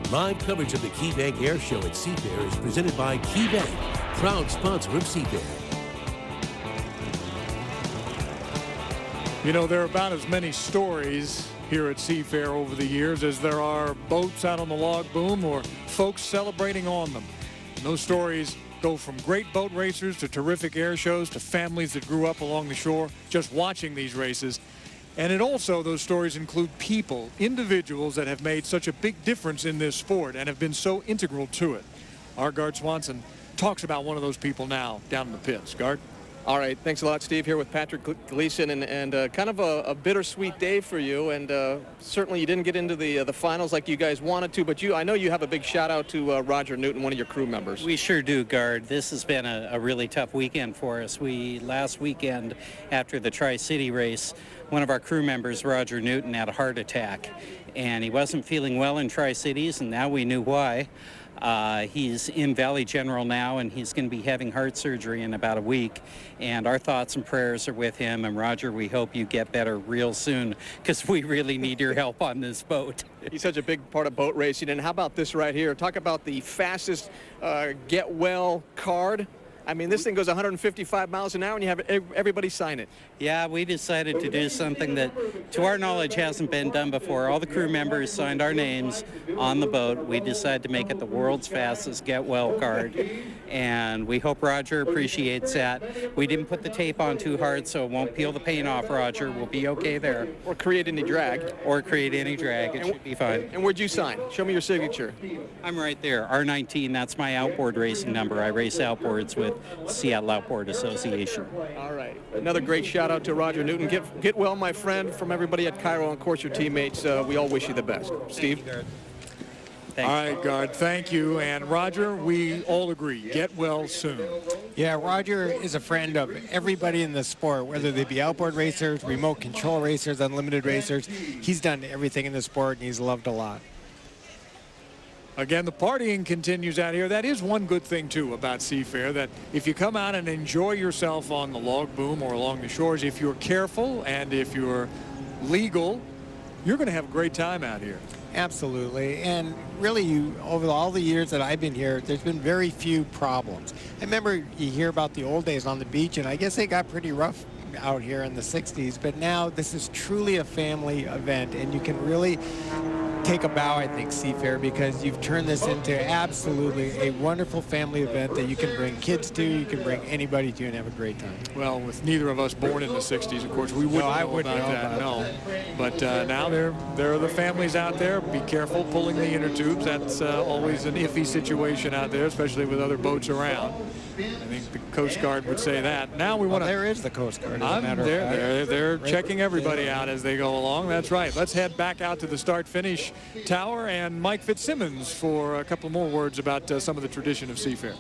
I: Live coverage of the KeyBank Air Show at Seafair is presented by KeyBank, proud sponsor of Seafair.
A: You know, there are about as many stories here at Seafair over the years as there are boats out on the log boom or folks celebrating on them. And those stories go from great boat racers to terrific air shows to families that grew up along the shore just watching these races. And it also, those stories include people, individuals that have made such a big difference in this sport and have been so integral to it. Our Gard Swanson talks about one of those people now down in the pits. Gard?
G: All right, thanks a lot, Steve, here with Patrick Gleason, and kind of a bittersweet day for you, and certainly you didn't get into the finals like you guys wanted to, but I know you have a big shout out to Roger Newton, one of your crew members.
P: We sure do, Gard. This has been a really tough weekend for us. Last weekend, after the Tri-City race, one of our crew members, Roger Newton, had a heart attack, and he wasn't feeling well in Tri-Cities, and now we knew why. He's in Valley General now, and he's going to be having heart surgery in about a week. And our thoughts and prayers are with him. And Roger, we hope you get better real soon because we really need your help on this boat.
G: He's such a big part of boat racing. And how about this right here? Talk about the fastest get well card. I mean, this thing goes 155 miles an hour, and you have everybody sign it.
P: Yeah, we decided to do something that, to our knowledge, hasn't been done before. All the crew members signed our names on the boat. We decided to make it the world's fastest get well card, and we hope Roger appreciates that. We didn't put the tape on too hard, so it won't peel the paint off, Roger. We'll be okay there.
G: Or create any drag.
P: Or create any drag. It should be fine.
G: And where'd you sign? Show me your signature.
P: I'm right there. R19, that's my outboard racing number. I race outboards with Seattle Outboard Association.
G: All right. Another great shout out to Roger Newton. Get well, my friend, from everybody at KIRO, and of course your teammates. We all wish you the best. Steve?
A: All right, Gard, thank you. And Roger, we all agree, get well soon.
J: Yeah, Roger is a friend of everybody in the sport, whether they be outboard racers, remote control racers, unlimited racers. He's done everything in the sport, and he's loved a lot.
A: Again, the partying continues out here. That is one good thing, too, about Seafair, that if you come out and enjoy yourself on the log boom or along the shores, if you're careful and if you're legal, you're going to have a great time out here.
J: Absolutely. And really, over all the years that I've been here, there's been very few problems. I remember you hear about the old days on the beach, and I guess they got pretty rough out here in the 60s. But now this is truly a family event, and you can really take a bow, I think, Seafair, because you've turned this into absolutely a wonderful family event that you can bring kids to, you can bring anybody to, and have a great time.
A: Well, with neither of us born in the 60s, of course, we wouldn't know about that, no. But now there are the families out there. Be careful pulling the inner tubes. That's always an iffy situation out there, especially with other boats around. I think the Coast Guard would say that. Now we want to...
J: There is the Coast Guard, as a matter of fact.
A: They're checking everybody out as they go along. That's right. Let's head back out to the start-finish tower and Mike Fitzsimmons for a couple more words about some of the tradition of Seafair.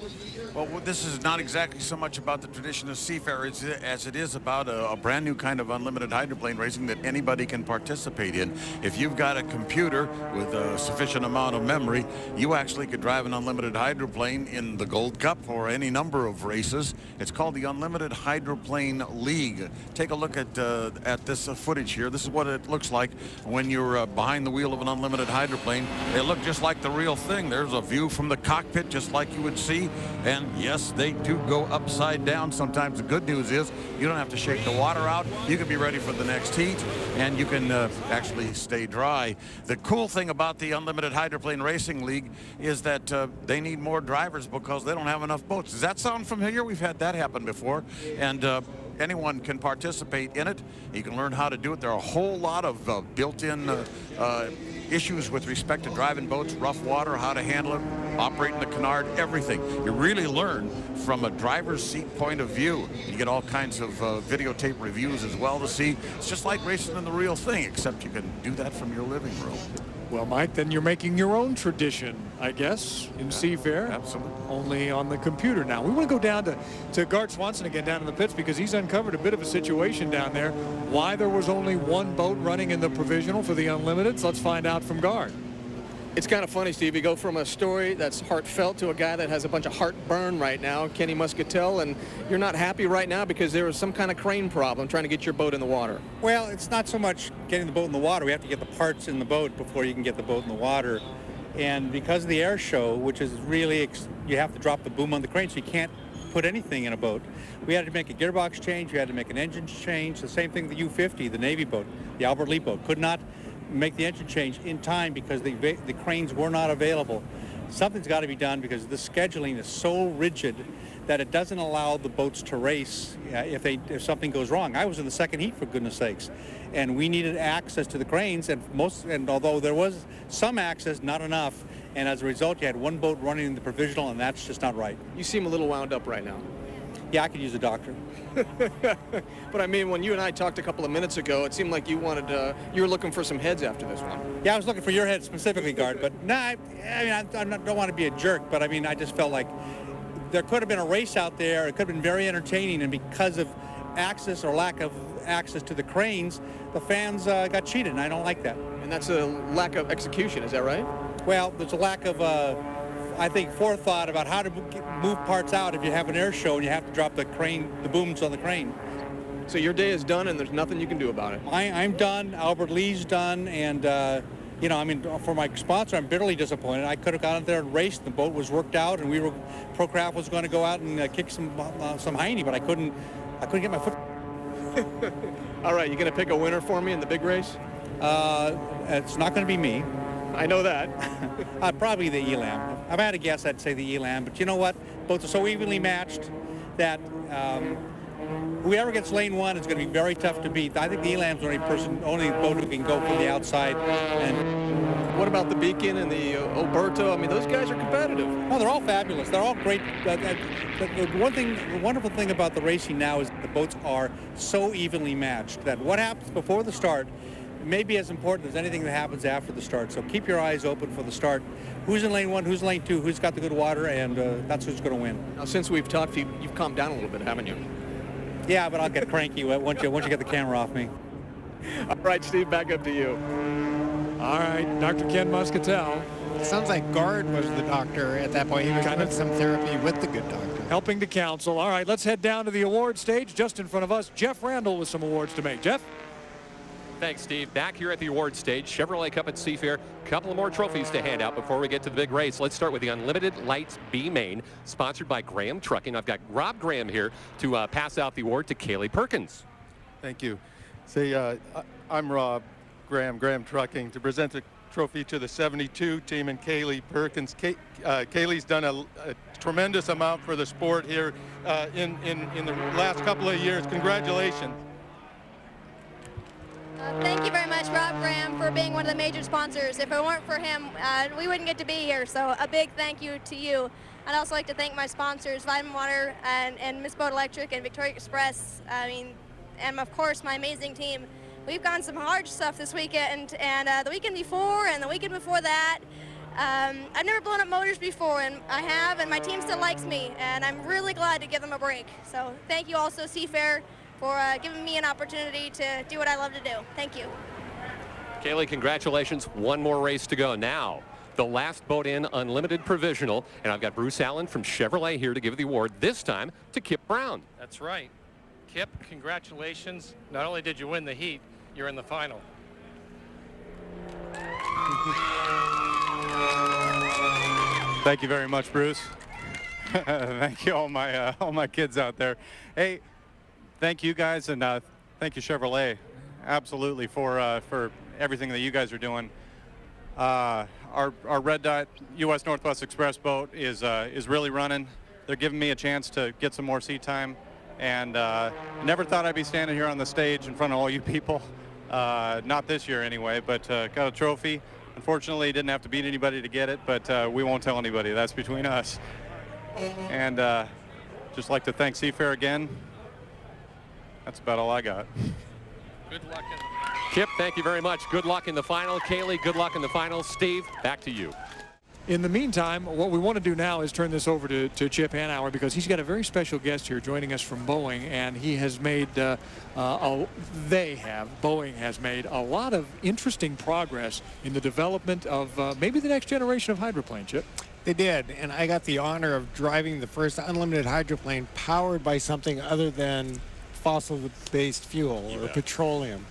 K: Well, this is not exactly so much about the tradition of Seafair as it is about a brand new kind of unlimited hydroplane racing that anybody can participate in. If you've got a computer with a sufficient amount of memory, you actually could drive an unlimited hydroplane in the Gold Cup or any number of races. It's called the Unlimited Hydroplane League. Take a look at this footage here. This is what it looks like when you're behind the wheel of an unlimited hydroplane. They look just like the real thing. There's a view from the cockpit just like you would see. And yes, they do go upside down sometimes. The good news is you don't have to shake the water out. You can be ready for the next heat, and you can actually stay dry. The cool thing about the Unlimited Hydroplane Racing League is that they need more drivers because they don't have enough boats. Does that sound familiar? We've had that happen before. And anyone can participate in it. You can learn how to do it. There are a whole lot of built-in issues with respect to driving boats, rough water, how to handle it, operating the canard, everything. You really learn from a driver's seat point of view. You get all kinds of videotape reviews as well to see. It's just like racing in the real thing, except you can do that from your living room.
A: Well, Mike, then you're making your own tradition, I guess, in Seafair.
K: Absolutely.
A: Only on the computer now. We want to go down to Gart Swanson again down in the pits because he's uncovered a bit of a situation down there. Why there was only one boat running in the Provisional for the Unlimiteds, let's find out from Gart.
G: It's kind of funny, Steve. You go from a story that's heartfelt to a guy that has a bunch of heartburn right now, Kenny Muscatel, and you're not happy right now because there was some kind of crane problem trying to get your boat in the water.
Q: Well, it's not so much getting the boat in the water. We have to get the parts in the boat before you can get the boat in the water. And because of the air show, which is really, you have to drop the boom on the crane, so you can't put anything in a boat. We had to make a gearbox change. We had to make an engine change. The same thing the U-50, the Navy boat, the Albert Lee boat, could not make the engine change in time because the cranes were not available. Something's got to be done because the scheduling is so rigid that it doesn't allow the boats to race if something goes wrong. I was in the second heat, for goodness sakes, and we needed access to the cranes, and although there was some access, not enough, and as a result you had one boat running in the Provisional, and that's just not right.
G: You seem a little wound up right now.
Q: Yeah, I could use a doctor.
G: But I mean, when you and I talked a couple of minutes ago, it seemed like you were looking for some heads after this one.
Q: Yeah, I was looking for your head specifically, Gard. But no, I don't want to be a jerk, but I mean, I just felt like there could have been a race out there. It could have been very entertaining, and because of access or lack of access to the cranes, the fans got cheated, and I don't like that.
G: And that's a lack of execution, is that right?
Q: Well, there's a lack of I think, forethought about how to move parts out if you have an air show and you have to drop the crane, the booms on the crane.
G: So your day is done and there's nothing you can do about it?
Q: I'm done. Albert Lee's done. And, you know, I mean, for my sponsor, I'm bitterly disappointed. I could have gone out there and raced. The boat was worked out, and Procraft was going to go out and kick some hiney, but I couldn't get my foot.
G: All right, you going to pick a winner for me in the big race?
Q: It's not going to be me.
G: I know that.
Q: Probably the Elam. If I had a guess, I'd say the Elam. But you know what? Both are so evenly matched that whoever gets lane one is going to be very tough to beat. I think the Elam's the only boat who can go from the outside. And
G: what about the Beacon and the Oberto? I mean, those guys are competitive.
Q: No, they're all fabulous. They're all great. The wonderful thing about the racing now is the boats are so evenly matched that what happens before the start may be as important as anything that happens after the start. So keep your eyes open for the start. Who's in lane one, who's in lane two, who's got the good water, and that's who's going to win.
G: Now, since we've talked, you've calmed down a little bit, haven't you?
Q: Yeah, but I'll get cranky once you get the camera off me.
G: All right, Steve, back up to you.
A: All right, Dr. Ken Muscatel.
J: It sounds like Gard was the doctor at that point. He was doing some therapy with the good doctor.
A: Helping to counsel. All right, let's head down to the award stage. Just in front of us, Jeff Randall with some awards to make. Jeff?
R: Thanks, Steve. Back here at the award stage, Chevrolet Cup at Seafair. A couple of more trophies to hand out before we get to the big race. Let's start with the Unlimited Lights B Main, sponsored by Graham Trucking. I've got Rob Graham here to pass out the award to Kaylee Perkins.
S: Thank you. I'm Rob Graham Trucking, to present the trophy to the 72 team and Kaylee Perkins. Kaylee's done a tremendous amount for the sport here in the last couple of years. Congratulations.
H: Thank you very much, Rob Graham, for being one of the major sponsors. If it weren't for him, we wouldn't get to be here, so a big thank you to you. I'd also like to thank my sponsors, Vitamin Water and Miss Boat Electric and Victoria Express, and of course my amazing team. We've gone some hard stuff this weekend, and the weekend before and the weekend before that. I've never blown up motors before, and I have, and my team still likes me, and I'm really glad to give them a break. So thank you also, Seafair, for giving me an opportunity to do what I love to do. Thank you.
R: Kaylee, congratulations. One more race to go. Now, the last boat in, Unlimited Provisional, and I've got Bruce Allen from Chevrolet here to give the award, this time to Kip Brown.
T: That's right. Kip, congratulations. Not only did you win the heat, you're in the final.
U: Thank you very much, Bruce. Thank you, all my kids out there. Hey, thank you guys, and thank you, Chevrolet, absolutely, for everything that you guys are doing. Our Red Dot U.S. Northwest Express boat is really running. They're giving me a chance to get some more seat time, and never thought I'd be standing here on the stage in front of all you people. Not this year anyway, but got a trophy. Unfortunately, didn't have to beat anybody to get it, but we won't tell anybody. That's between us. And just like to thank Seafair again. That's about all I got.
T: Good luck.
R: Kip, thank you very much. Good luck in the final. Kaylee, good luck in the final. Steve, back to you.
A: In the meantime, what we want to do now is turn this over to Chip Hanauer, because he's got a very special guest here joining us from Boeing, and he has made, Boeing has made a lot of interesting progress in the development of maybe the next generation of hydroplane, Chip.
J: They did, and I got the honor of driving the first unlimited hydroplane powered by something other than fossil-based fuel or petroleum.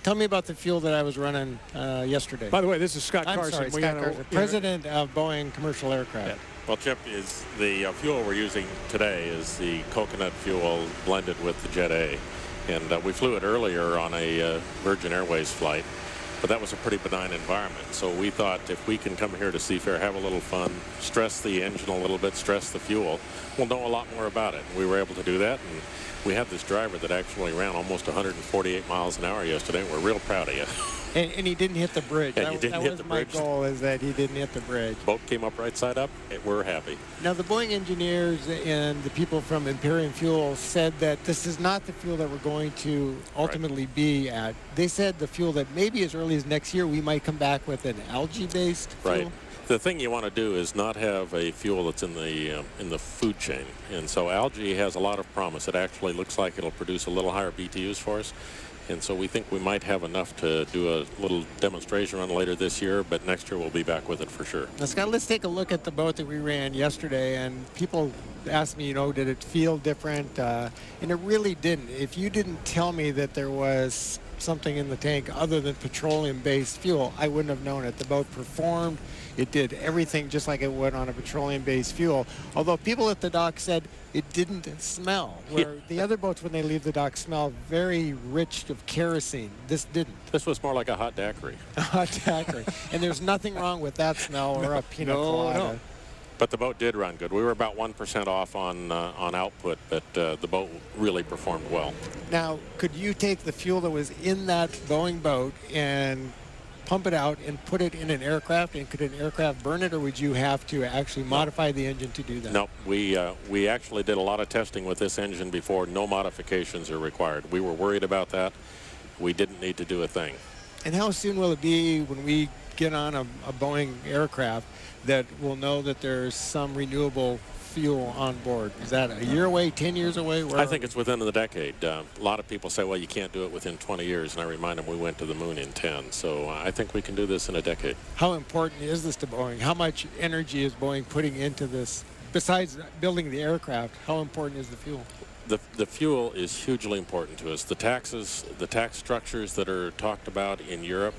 J: Tell me about the fuel that I was running yesterday.
A: By the way, this is Scott
J: I'm
A: Carson.
J: sorry, Scott Carson, president of Boeing Commercial Aircraft.
V: Yeah. Well, Chip, is the fuel we're using today is the coconut fuel blended with the Jet A. And we flew it earlier on a Virgin Airways flight, but that was a pretty benign environment. So we thought if we can come here to Seafair, have a little fun, stress the engine a little bit, stress the fuel, we'll know a lot more about it. We were able to do that, and we had this driver that actually ran almost 148 miles an hour yesterday. We're real proud of you.
J: And he didn't hit the bridge.
V: And you didn't hit the bridge.
J: That was my goal, is that he didn't hit the bridge.
V: Boat came up right side up. We're happy.
J: Now, the Boeing engineers and the people from Imperium Fuel said that this is not the fuel that we're going to ultimately be at. They said the fuel that maybe as early as next year we might come back with an algae-based fuel.
V: Right. The thing you want to do is not have a fuel that's in the food chain, and so algae has a lot of promise. It actually looks like it'll produce a little higher BTUs for us, and so we think we might have enough to do a little demonstration run later this year, but next year we'll be back with it for sure.
J: Now, Scott, let's take a look at the boat that we ran yesterday, and people asked me, did it feel different? And it really didn't. If you didn't tell me that there was something in the tank other than petroleum-based fuel, I wouldn't have known it. The boat performed. It did everything just like it would on a petroleum-based fuel, although people at the dock said it didn't smell, where the other boats, when they leave the dock, smell very rich of kerosene. This didn't.
V: This was more like a hot daiquiri.
J: A hot daiquiri. And there's nothing wrong with that smell or a pina colada. No.
V: But the boat did run good. We were about 1% off on output, but the boat really performed well.
J: Now, could you take the fuel that was in that Boeing boat and pump it out and put it in an aircraft, and could an aircraft burn it, or would you have to actually modify the engine to do that?
V: No, we actually did a lot of testing with this engine before. No modifications are required. We were worried about that. We didn't need to do a thing.
J: And how soon will it be when we get on a Boeing aircraft that we'll know that there's some renewable fuel on board? Is that a year away, 10 years away?
V: I think it's within the decade. A lot of people say, well, you can't do it within 20 years, and I remind them we went to the moon in 10. So I think we can do this in a decade.
J: How important is this to Boeing? How much energy is Boeing putting into this? Besides building the aircraft, how important is the fuel?
V: The fuel is hugely important to us. The tax structures that are talked about in Europe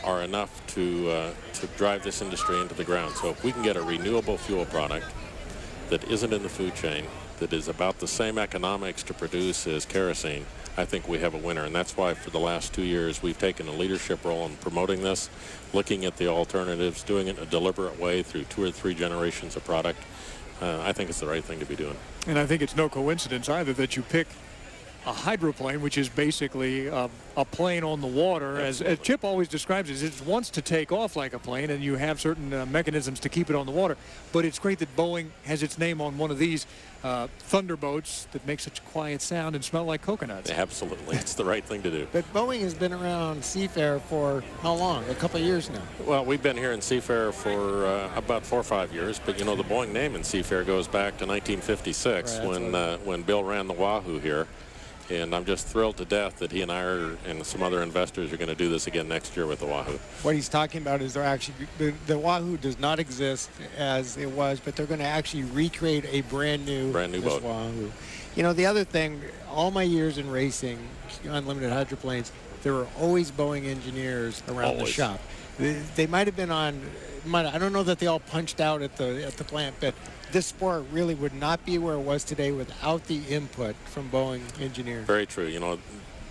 V: are enough to drive this industry into the ground. So if we can get a renewable fuel product that isn't in the food chain, that is about the same economics to produce as kerosene, I think we have a winner. And that's why for the last 2 years we've taken a leadership role in promoting this, looking at the alternatives, doing it in a deliberate way through 2 or 3 generations of product. I think it's the right thing to be doing.
A: And I think it's no coincidence either that you pick a hydroplane, which is basically a plane on the water. As Chip always describes it, it wants to take off like a plane, and you have certain mechanisms to keep it on the water. But it's great that Boeing has its name on one of these thunderboats that make such quiet sound and smell like coconuts.
V: Absolutely. It's the right thing to do.
J: But Boeing has been around Seafair for how long? A couple of years now.
V: Well, we've been here in Seafair for about 4 or 5 years, but you know the Boeing name in Seafair goes back to 1956 when Bill ran the Wahoo here. And I'm just thrilled to death that he and I and some other investors are going to do this again next year with the Wahoo.
J: What he's talking about is they're actually, the Wahoo does not exist as it was, but they're going to actually recreate a brand new
V: boat.
J: Wahoo. You know, the other thing, all my years in racing, unlimited hydroplanes, there were always Boeing engineers around the shop. They might have been on, I don't know that they all punched out at the plant, but this sport really would not be where it was today without the input from Boeing engineers.
V: Very true. You know,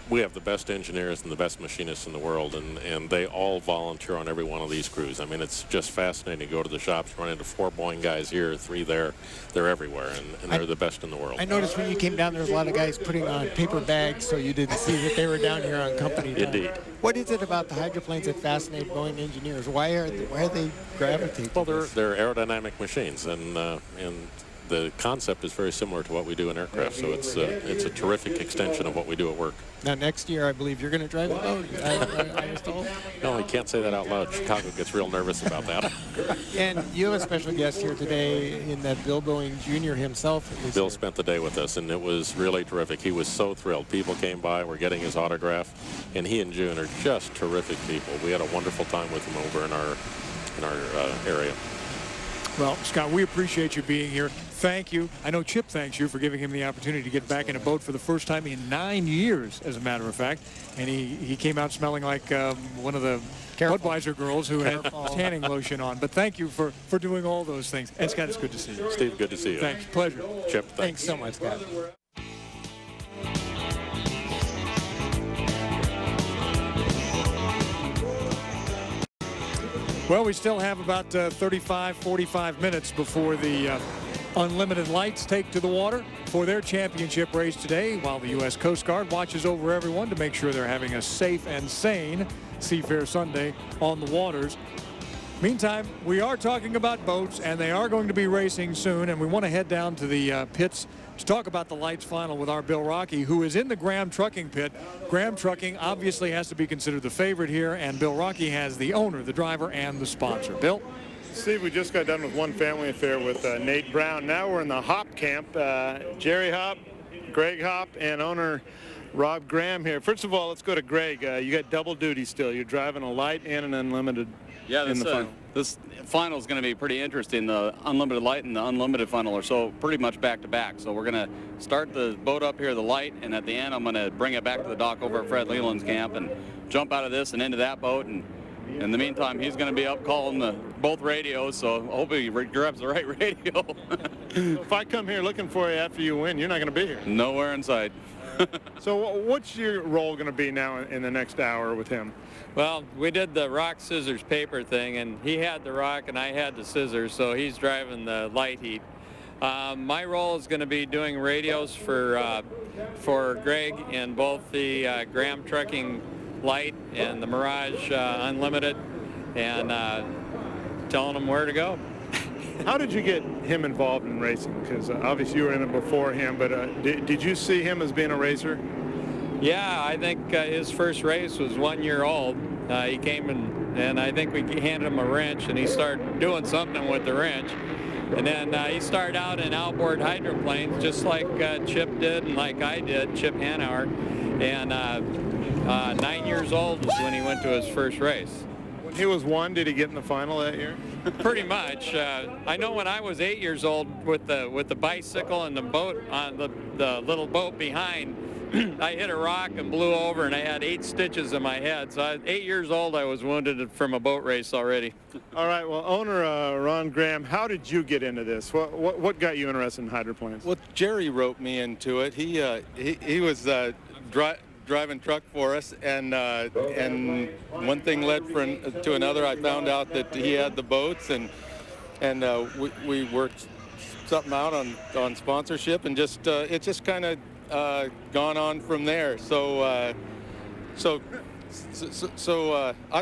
V: we have the best engineers and the best machinists in the world, and they all volunteer on every one of these crews. I mean, it's just fascinating to go to the shops, run into 4 Boeing guys here, 3 there. They're everywhere, and they're the best in the world.
J: I noticed when you came down, there was a lot of guys putting on paper bags so you didn't see that they were down here on company time.
V: Indeed.
J: What is it about the hydroplanes that fascinate Boeing engineers? Why are they gravitating?
V: Well, they're aerodynamic machines, and the concept is very similar to what we do in aircraft, so it's a terrific extension of what we do at work.
J: Now, next year, I believe you're going to drive a boat. I was told.
V: No, you can't say that out loud. Chicago gets real nervous about that.
J: And you have a special guest here today in that Bill Boeing Jr. himself.
V: Bill spent the day with us, and it was really terrific. He was so thrilled. People came by, were getting his autograph, and he and June are just terrific people. We had a wonderful time with him over in our area.
A: Well, Scott, we appreciate you being here. Thank you. I know Chip thanks you for giving him the opportunity to get back in a boat for the first time in 9 years, as a matter of fact. And he came out smelling like one of the Budweiser girls who had tanning lotion on. But thank you for doing all those things. And Scott, it's good to see you.
V: Steve, good to see you.
A: Thanks. Pleasure.
V: Chip,
J: thanks so much, Scott.
A: Well, we still have about 35, 45 minutes before the Unlimited Lights take to the water for their championship race today, while the U.S. Coast Guard watches over everyone to make sure they're having a safe and sane Seafair Sunday on the waters. Meantime, we are talking about boats, and they are going to be racing soon, and we want to head down to the pits to talk about the Lights final with our Bill Rocky, who is in the Graham Trucking pit. Graham Trucking obviously has to be considered the favorite here, and Bill Rocky has the owner, the driver, and the sponsor. Bill?
M: Steve, we just got done with one family affair with Nate Brown. Now we're in the Hop camp. Jerry Hop, Greg Hop, and owner Rob Graham here. First of all, let's go to Greg. You got double duty still. You're driving a light and an unlimited in the final.
C: This final is going to be pretty interesting. The unlimited light and the unlimited final are so pretty much back to back. So we're going to start the boat up here, the light, and at the end I'm going to bring it back to the dock over at Fred Leland's camp and jump out of this and into that boat. And in the meantime, he's going to be up calling both radios, so hopefully he grabs the right radio.
M: If I come here looking for you after you win, you're not going to be here.
C: Nowhere in sight.
M: So what's your role going to be now in the next hour with him?
D: Well, we did the rock, scissors, paper thing, and he had the rock and I had the scissors, so he's driving the light heat. My role is going to be doing radios for Greg in both the Graham Trucking Light and the Mirage Unlimited, and telling him where to go.
M: How did you get him involved in racing? Because obviously you were in it before him, but did you see him as being a racer?
D: Yeah, I think his first race was 1 year old. He came and I think we handed him a wrench, and he started doing something with the wrench. And then he started out in outboard hydroplanes, just like Chip did and like I did, Chip Hanauer. And 9 years old is when he went to his first race.
M: When he was 1, did he get in the final that year?
D: Pretty much. I know when I was 8 years old with the bicycle and the boat on the little boat behind, I hit a rock and blew over, and I had 8 stitches in my head. So at 8 years old, I was wounded from a boat race already.
M: All right. Well, owner Ron Graham, how did you get into this? What got you interested in hydroplanes?
S: Well, Jerry roped me into it. He was driving truck for us, and one thing led to another. I found out that he had the boats, and we worked something out on sponsorship, and it just kind of gone on from there. So I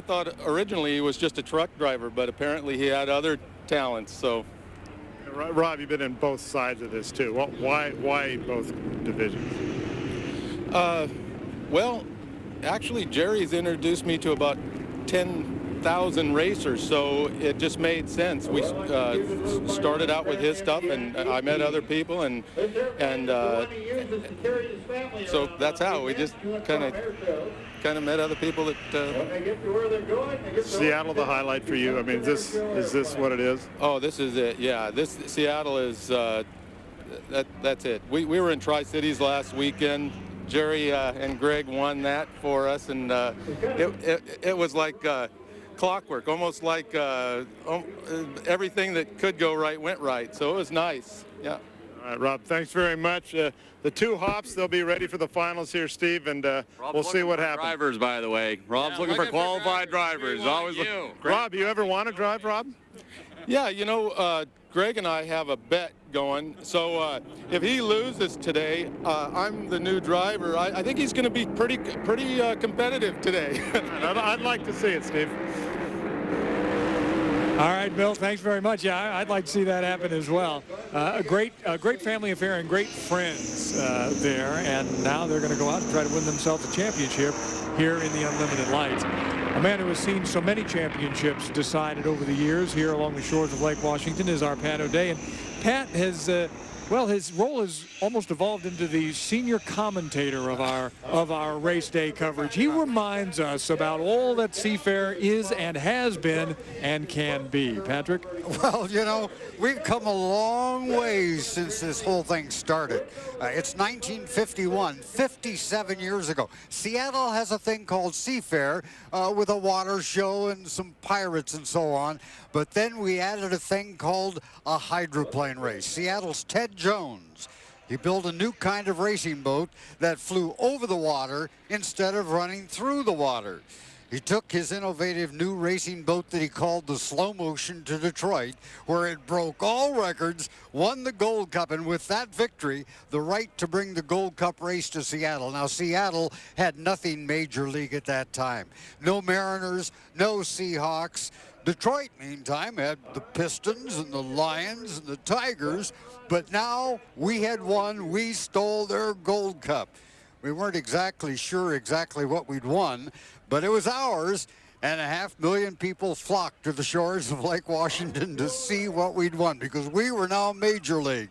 S: thought originally he was just a truck driver, but apparently he had other talents. So,
M: Rob, you've been in both sides of this too. Why both divisions?
S: Well, actually, Jerry's introduced me to about 10,000 racers, so it just made sense. We started out with his stuff, and I met other people, and so that's how we just kind of met other people that.
M: Seattle, the highlight for you. I mean, is this what it is?
S: Oh, this is it. Yeah, this Seattle is. That's it. We were in Tri-Cities last weekend. Jerry and Greg won that for us, and it was like clockwork, almost like everything that could go right went right. So it was nice. Yeah.
M: All right, Rob, thanks very much. The two hops, they'll be ready for the finals here, Steve, and we'll see what happens.
C: Drivers, by the way. Rob's looking for qualified drivers. Always
M: you. Rob, you ever want to drive, Rob?
S: Yeah, you know, Greg and I have a bet going. So if he loses today, I'm the new driver. I think he's going to be pretty competitive today.
M: I'd like to see it, Steve.
A: All right, Bill, thanks very much. Yeah, I'd like to see that happen as well. A great family affair and great friends there, and now they're going to go out and try to win themselves a championship here in the Unlimited Lights. A man who has seen so many championships decided over the years here along the shores of Lake Washington is our Pat O'Day. And Pat has, well, his role has almost evolved into the senior commentator of our race day coverage. He reminds us about all that Seafair is and has been and can be. Patrick?
F: Well, you know, we've come a long ways since this whole thing started. It's 1951, 57 years ago. Seattle has a thing called Seafair with a water show and some pirates and so on. But then we added a thing called a hydroplane race. Seattle's Ted Jones. He built a new kind of racing boat that flew over the water instead of running through the water. He took his innovative new racing boat that he called the Slow Motion to Detroit, where it broke all records, won the Gold Cup, and with that victory, the right to bring the Gold Cup race to Seattle. Now, Seattle had nothing major league at that time. No Mariners, no Seahawks. Detroit, meantime, had the Pistons and the Lions and the Tigers, but now we had won. We stole their Gold Cup. We weren't exactly sure exactly what we'd won, but it was ours, and 500,000 people flocked to the shores of Lake Washington to see what we'd won, because we were now Major League.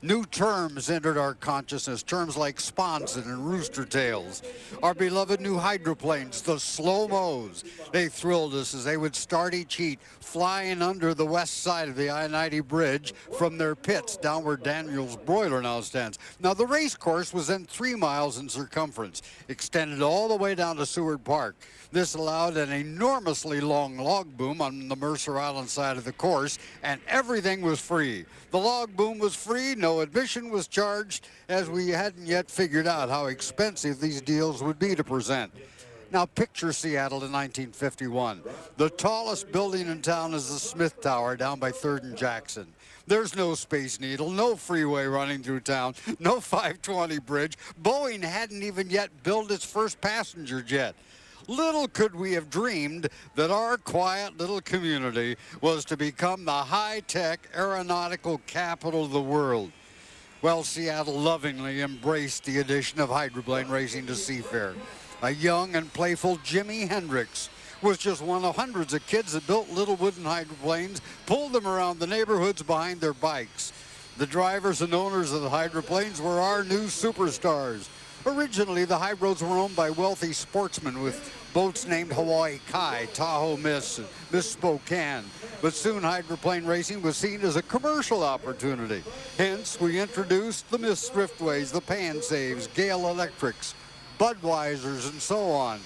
F: New terms entered our consciousness, terms like sponson and rooster tails. Our beloved new hydroplanes, the slow-mos. They thrilled us as they would start each heat flying under the west side of the I-90 bridge from their pits down where Daniel's Broiler now stands. Now, the race course was then 3 miles in circumference, extended all the way down to Seward Park. This allowed an enormously long log boom on the Mercer Island side of the course, and everything was free. The log boom was free, no admission was charged, as we hadn't yet figured out how expensive these deals would be to present. Now picture Seattle in 1951. The tallest building in town is the Smith Tower down by 3rd and Jackson. There's no Space Needle, no freeway running through town, no 520 bridge. Boeing hadn't even yet built its first passenger jet. Little could we have dreamed that our quiet little community was to become the high-tech aeronautical capital of the world. Well, Seattle lovingly embraced the addition of hydroplane racing to Seafair. A young and playful Jimi Hendrix was just one of hundreds of kids that built little wooden hydroplanes, pulled them around the neighborhoods behind their bikes. The drivers and owners of the hydroplanes were our new superstars. Originally, the hydros were owned by wealthy sportsmen with boats named Hawaii Kai, Tahoe Miss, and Miss Spokane. But soon hydroplane racing was seen as a commercial opportunity. Hence, we introduced the Miss Thriftways, the Pan Saves, Gale Electrics, Budweisers, and so on.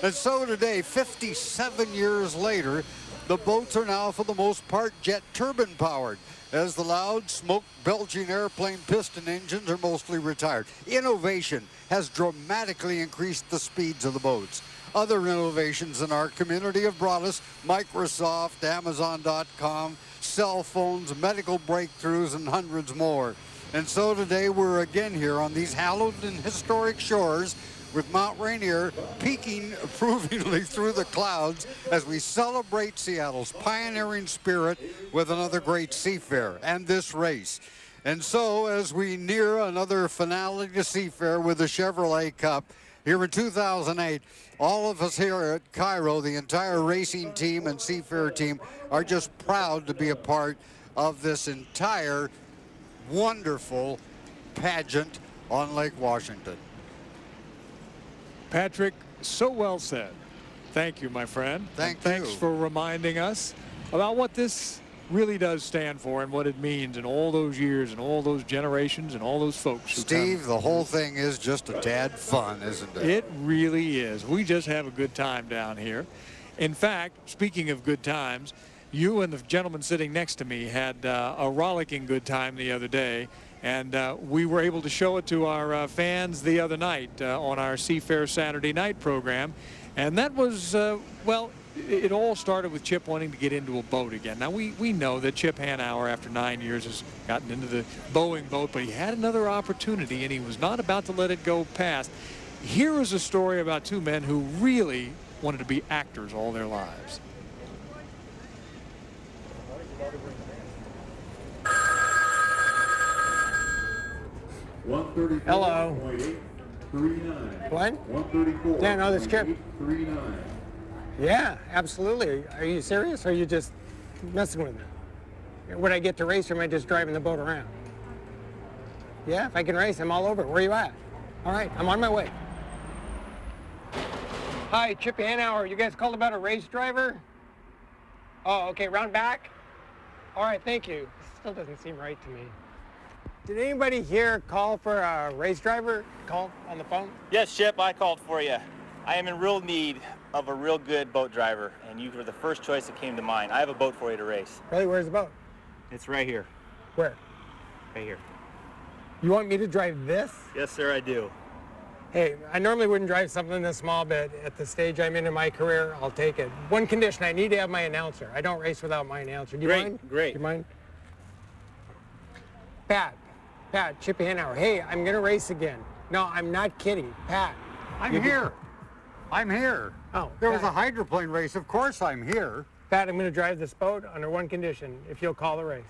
F: And so today, 57 years later, the boats are now for the most part jet turbine powered, as the loud smoke-belching airplane piston engines are mostly retired. Innovation has dramatically increased the speeds of the boats. Other innovations in our community have brought us Microsoft, Amazon.com, cell phones, medical breakthroughs, and hundreds more. And so today we're again here on these hallowed and historic shores with Mount Rainier peeking approvingly through the clouds as we celebrate Seattle's pioneering spirit with another great Seafair and this race. And so as we near another finale to Seafair with the Chevrolet Cup here in 2008, all of us here at KIRO, the entire racing team and Seafair team, are just proud to be a part of this entire wonderful pageant on Lake Washington.
A: Patrick, so well said. Thank you, my friend. Thanks for reminding us about what this really does stand for and what it means in all those years and all those generations and all those folks.
F: Steve, the whole thing is just a tad fun, isn't it?
A: It really is. We just have a good time down here. In fact, speaking of good times, you and the gentleman sitting next to me had a rollicking good time the other day. And we were able to show it to our fans the other night on our Seafair Saturday night program. And that was, well, it all started with Chip wanting to get into a boat again. Now, we know that Chip Hanauer, after 9 years, has gotten into the Boeing boat, but he had another opportunity, and he was not about to let it go past. Here is a story about two men who really wanted to be actors all their lives.
B: Hello. What? Dan, oh, this Chip. Yeah, absolutely. Are you serious, or are you just messing with me? Would I get to race, or am I just driving the boat around? Yeah, if I can race, I'm all over it. Where are you at? All right, I'm on my way. Hi, Chip Hanauer. You guys called about a race driver? Oh, okay, round back? All right, thank you. Still doesn't seem right to me. Did anybody here call for a race driver? Call on the phone?
E: Yes, Chip, I called for you. I am in real need of a real good boat driver, and you were the first choice that came to mind. I have a boat for you to race.
B: Really? Where's the boat?
E: It's right here.
B: Where?
E: Right here.
B: You want me to drive this?
E: Yes, sir, I do.
B: Hey, I normally wouldn't drive something this small, but at the stage I'm in my career, I'll take it. One condition, I need to have my announcer. I don't race without my announcer. Do you mind?
E: Great.
B: Do you mind? Pat, Chip Hanauer. Hey, I'm going to race again. No, I'm not kidding. Pat.
F: I'm here. Oh, there was a hydroplane race. Of course I'm here.
B: Pat, I'm going to drive this boat under one condition, if you'll call the race.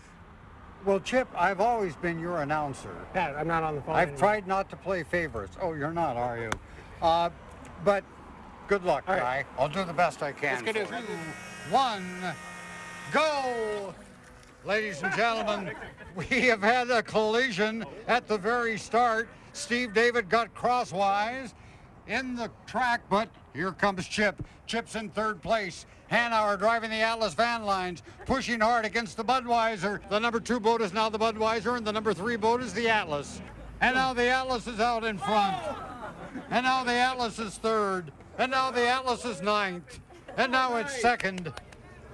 F: Well, Chip, I've always been your announcer.
B: Pat, I'm not on the phone
F: I've
B: anymore.
F: tried not to play favorites. Oh, you're not, are you? But good luck,
B: All right.
F: Guy. I'll do the best I can.
B: Let's get
F: for
B: it.
F: you. 1, go! Ladies and gentlemen, we have had a collision at the very start. Steve David got crosswise in the track, but here comes Chip. Chip's in third place. Hanauer driving the Atlas van lines, pushing hard against the Budweiser. The number 2 boat is now the Budweiser, and the number 3 boat is the Atlas. And now the Atlas is out in front. And now the Atlas is third. And now the Atlas is ninth. And now it's second.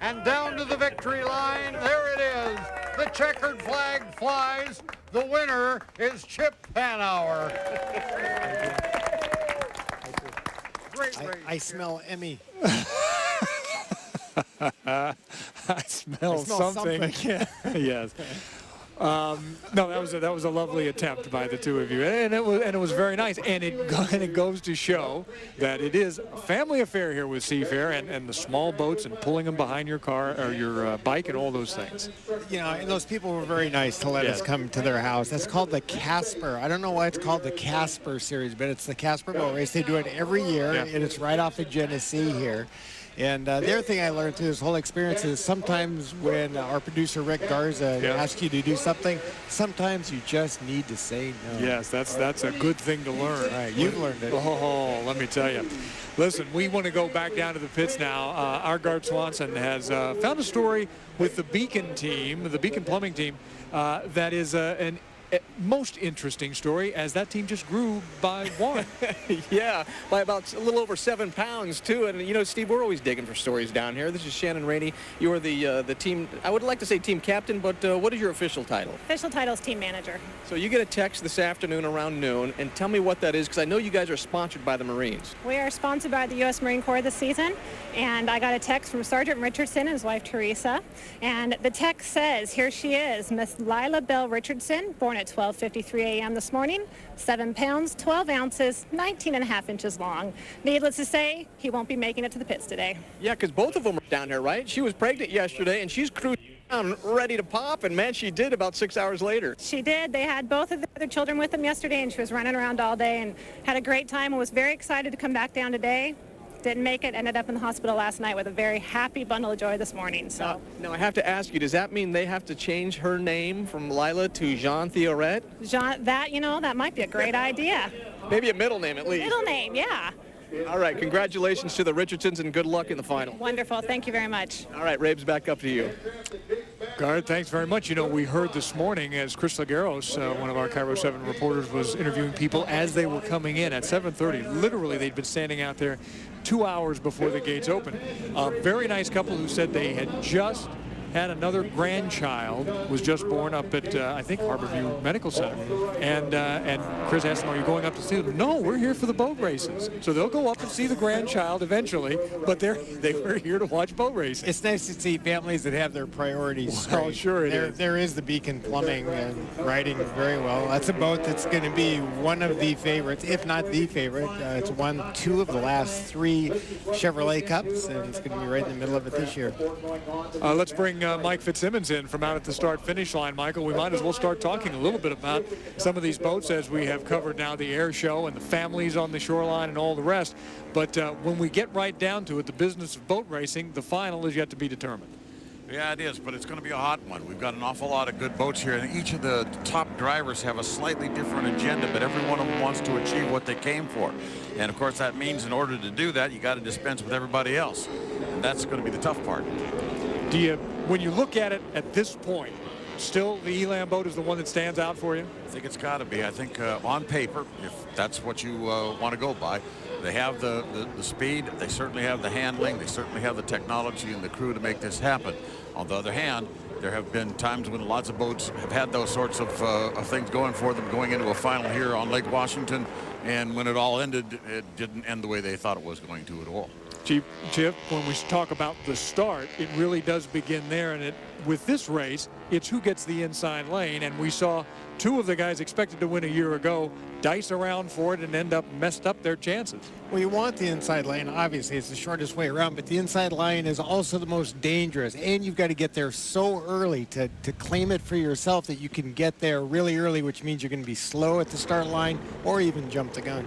F: And down to the victory line, there it is. The checkered flag flies. The winner is Chip Hanauer. Great race.
J: I smell Emmy.
A: I smell something. Yes. No, that was a lovely attempt by the two of you, and it was very nice, and it goes to show that it is a family affair here with Seafair and the small boats and pulling them behind your car or your bike and all those things.
J: You know, and those people were very nice to let us come to their house. That's called the Casper. I don't know why it's called the Casper series, but it's the Casper boat race. They do it every year, and it's right off the Genesee here. And the other thing I learned through this whole experience is sometimes when our producer Rick Garza asks you to do something, sometimes you just need to say no.
A: Yes, that's a good thing to learn.
J: Right, you've learned it.
A: Oh, let me tell you. Listen, we want to go back down to the pits now. Argard Swanson has found a story with the Beacon team, the Beacon Plumbing team, that is an most interesting story, as that team just grew by 1.
G: Yeah, by about a little over 7 pounds too. And you know, Steve, we're always digging for stories down here. This is Shannon Rainey. You are the team. I would like to say team captain, but what is your official title?
W: Official title is team manager.
G: So you get a text this afternoon around noon, and tell me what that is, because I know you guys are sponsored by the Marines.
W: We are sponsored by the U.S. Marine Corps this season, and I got a text from Sergeant Richardson and his wife Teresa, and the text says, here she is, Miss Lila Bell Richardson, born at at 12:53 a.m. this morning. 7 pounds, 12 ounces, 19.5 inches long. Needless to say, he won't be making it to the pits today.
G: Yeah, because both of them are down here, right? She was pregnant yesterday, and she's cruising down ready to pop, and man, she did about 6 hours later.
W: She did. They had both of the other children with them yesterday, and she was running around all day and had a great time and was very excited to come back down today. Didn't make it, ended up in the hospital last night with a very happy bundle of joy this morning. So
G: Now I have to ask you, does that mean they have to change her name from Lila to Jean Theoret?
W: Jean, that might be a great idea.
G: Maybe a middle name at least.
W: Middle name, yeah.
G: All right, congratulations to the Richardsons and good luck in the final.
W: Wonderful. Thank you very much.
G: All right, Rabes, back up to you.
A: Guard, thanks very much. You know, we heard this morning as Chris Lagueros, one of our KIRO 7 reporters, was interviewing people as they were coming in at 7:30. Literally, they'd been standing out there 2 hours before the gates opened. A very nice couple who said they had just had another grandchild, was just born up at, I think, Harborview Medical Center. And Chris asked them, are you going up to see them? No, we're here for the boat races. So they'll go up and see the grandchild eventually, but they were here to watch boat racing.
J: It's nice to see families that have their priorities straight.
A: Well, sure it is.
J: There is the Beacon Plumbing and riding very well. That's a boat that's going to be one of the favorites, if not the favorite. It's won 2 of the last 3 Chevrolet Cups, and it's going to be right in the middle of it this year.
A: Let's bring Mike Fitzsimmons in from out at the start-finish line. Michael, we might as well start talking a little bit about some of these boats as we have covered now the air show and the families on the shoreline and all the rest. But when we get right down to it, the business of boat racing, the final is yet to be determined.
K: Yeah, it is, but it's going to be a hot one. We've got an awful lot of good boats here, and each of the top drivers have a slightly different agenda, but every one of them wants to achieve what they came for. And, of course, that means in order to do that, you got to dispense with everybody else. And that's going to be the tough part.
A: When you look at it at this point, still the Elam boat is the one that stands out for you?
K: I think it's got to be. I think on paper, if that's what you want to go by, they have the speed, they certainly have the handling, they certainly have the technology and the crew to make this happen. On the other hand, there have been times when lots of boats have had those sorts of things going for them going into a final here on Lake Washington, and when it all ended, it didn't end the way they thought it was going to at all.
A: Chip, when we talk about the start, it really does begin there. And with this race, it's who gets the inside lane. And we saw 2 of the guys expected to win a year ago dice around for it and end up messed up their chances.
J: Well, you want the inside lane. Obviously, it's the shortest way around, but the inside line is also the most dangerous. And you've got to get there so early to claim it for yourself that you can get there really early, which means you're going to be slow at the start line or even jump the gun.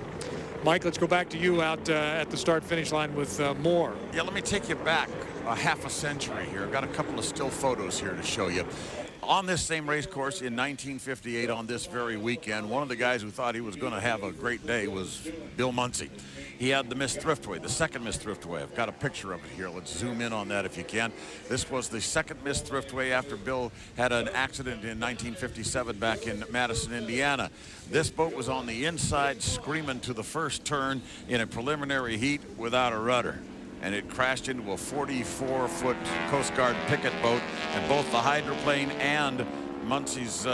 A: Mike, let's go back to you out at the start-finish line with more.
K: Yeah, let me take you back a half a century here. I've got a couple of still photos here to show you. On this same race course in 1958 on this very weekend, one of the guys who thought he was going to have a great day was Bill Muncy. He had the Miss Thriftway, the second Miss Thriftway. I've got a picture of it here. Let's zoom in on that if you can. This was the second Miss Thriftway after Bill had an accident in 1957 back in Madison, Indiana. This boat was on the inside screaming to the first turn in a preliminary heat without a rudder. And it crashed into a 44-foot Coast Guard picket boat, and both the hydroplane and Muncie's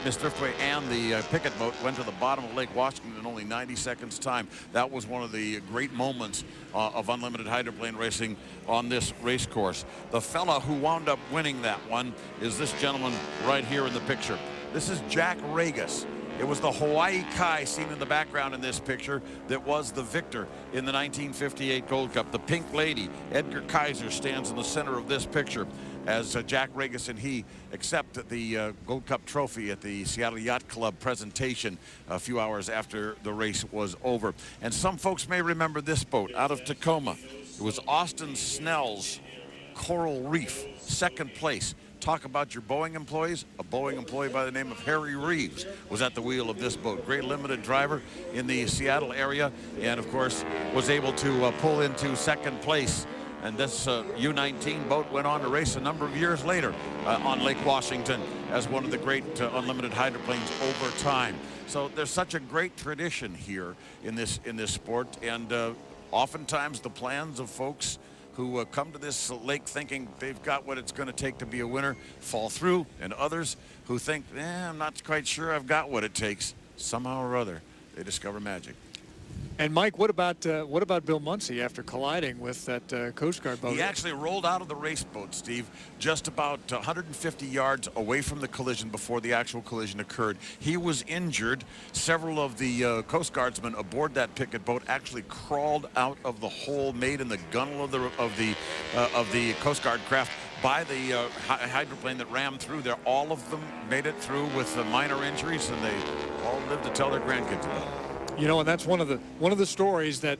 K: Miss Thriftway and the picket boat went to the bottom of Lake Washington in only 90 seconds time. That was one of the great moments of unlimited hydroplane racing on this race course. The fella who wound up winning that one is this gentleman right here in the picture. This is Jack Regas. It was the Hawaii Kai seen in the background in this picture that was the victor in the 1958 Gold Cup. The Pink Lady, Edgar Kaiser, stands in the center of this picture as Jack Regas and he accept the Gold Cup trophy at the Seattle Yacht Club presentation a few hours after the race was over. And some folks may remember this boat out of Tacoma. It was Austin Snell's Coral Reef, second place. Talk about your Boeing employees. A Boeing employee by the name of Harry Reeves was at the wheel of this boat. Great limited driver in the Seattle area, and of course was able to pull into second place. And this U-19 boat went on to race a number of years later on Lake Washington as one of the great unlimited hydroplanes over time. So there's such a great tradition here in this sport, and oftentimes the plans of folks who come to this lake thinking they've got what it's going to take to be a winner fall through, and others who think, I'm not quite sure I've got what it takes. Somehow or other, they discover magic.
A: And Mike, what about Bill Munsey after colliding with that Coast Guard boat?
K: He actually rolled out of the race boat, Steve, just about 150 yards away from the collision before the actual collision occurred. He was injured. Several of the Coast Guardsmen aboard that picket boat actually crawled out of the hole made in the gunnel of the Coast Guard craft by the hydroplane that rammed through there. All of them made it through with minor injuries, and they all lived to tell their grandkids about it.
A: You know, and that's one of the stories that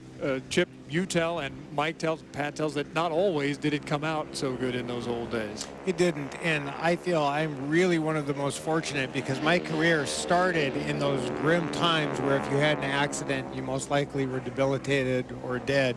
A: Chip, you tell, and Mike tells, Pat tells, that not always did it come out so good in those old days.
B: It didn't, and I feel I'm really one of the most fortunate because my career started in those grim times where if you had an accident, you most likely were debilitated or dead.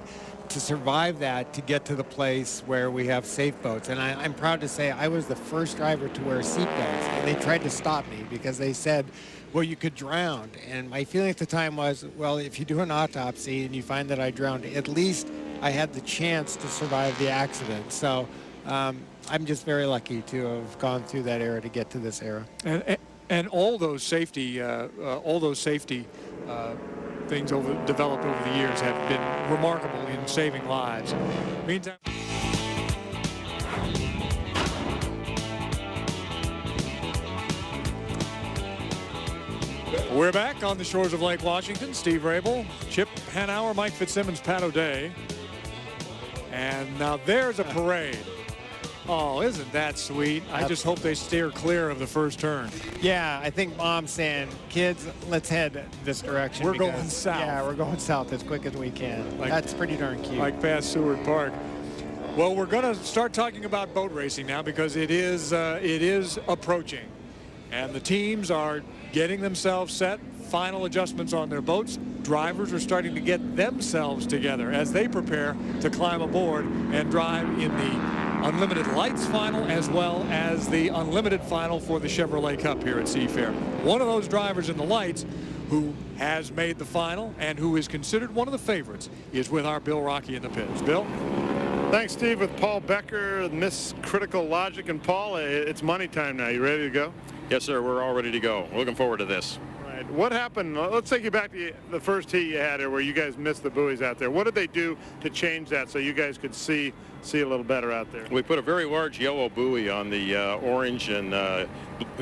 B: To survive that, to get to the place where we have safe boats. And I'm proud to say I was the first driver to wear seatbelts, and they tried to stop me because they said, well, you could drown. And my feeling at the time was, well, if you do an autopsy and you find that I drowned, at least I had the chance to survive the accident. So I'm just very lucky to have gone through that era to get to this era.
A: And all those safety things developed over the years have been remarkable in saving lives. Meantime, we're back on the shores of Lake Washington. Steve Rabel, Chip Hanauer, Mike Fitzsimmons, Pat O'Day. And now there's a parade. Oh, isn't that sweet? I just hope they steer clear of the first turn.
B: Yeah, I think Mom's saying, kids, let's head this direction.
A: We're going south.
B: Yeah, we're going south as quick as we can. That's pretty darn cute.
A: Like past Seward Park. Well, we're going to start talking about boat racing now because it is approaching. And the teams are getting themselves set, final adjustments on their boats. Drivers are starting to get themselves together as they prepare to climb aboard and drive in the Unlimited Lights final as well as the Unlimited final for the Chevrolet Cup here at Seafair. One of those drivers in the Lights who has made the final and who is considered one of the favorites is with our Bill Rocky in the pits. Bill?
M: Thanks, Steve, with Paul Becker, Miss Critical Logic, and Paul, it's money time now. You ready to go?
L: Yes, sir. We're all ready to go. Looking forward to this.
M: Right. What happened? Let's take you back to the first heat you had here where you guys missed the buoys out there. What did they do to change that so you guys could see a little better out there?
L: We put a very large yellow buoy on the orange and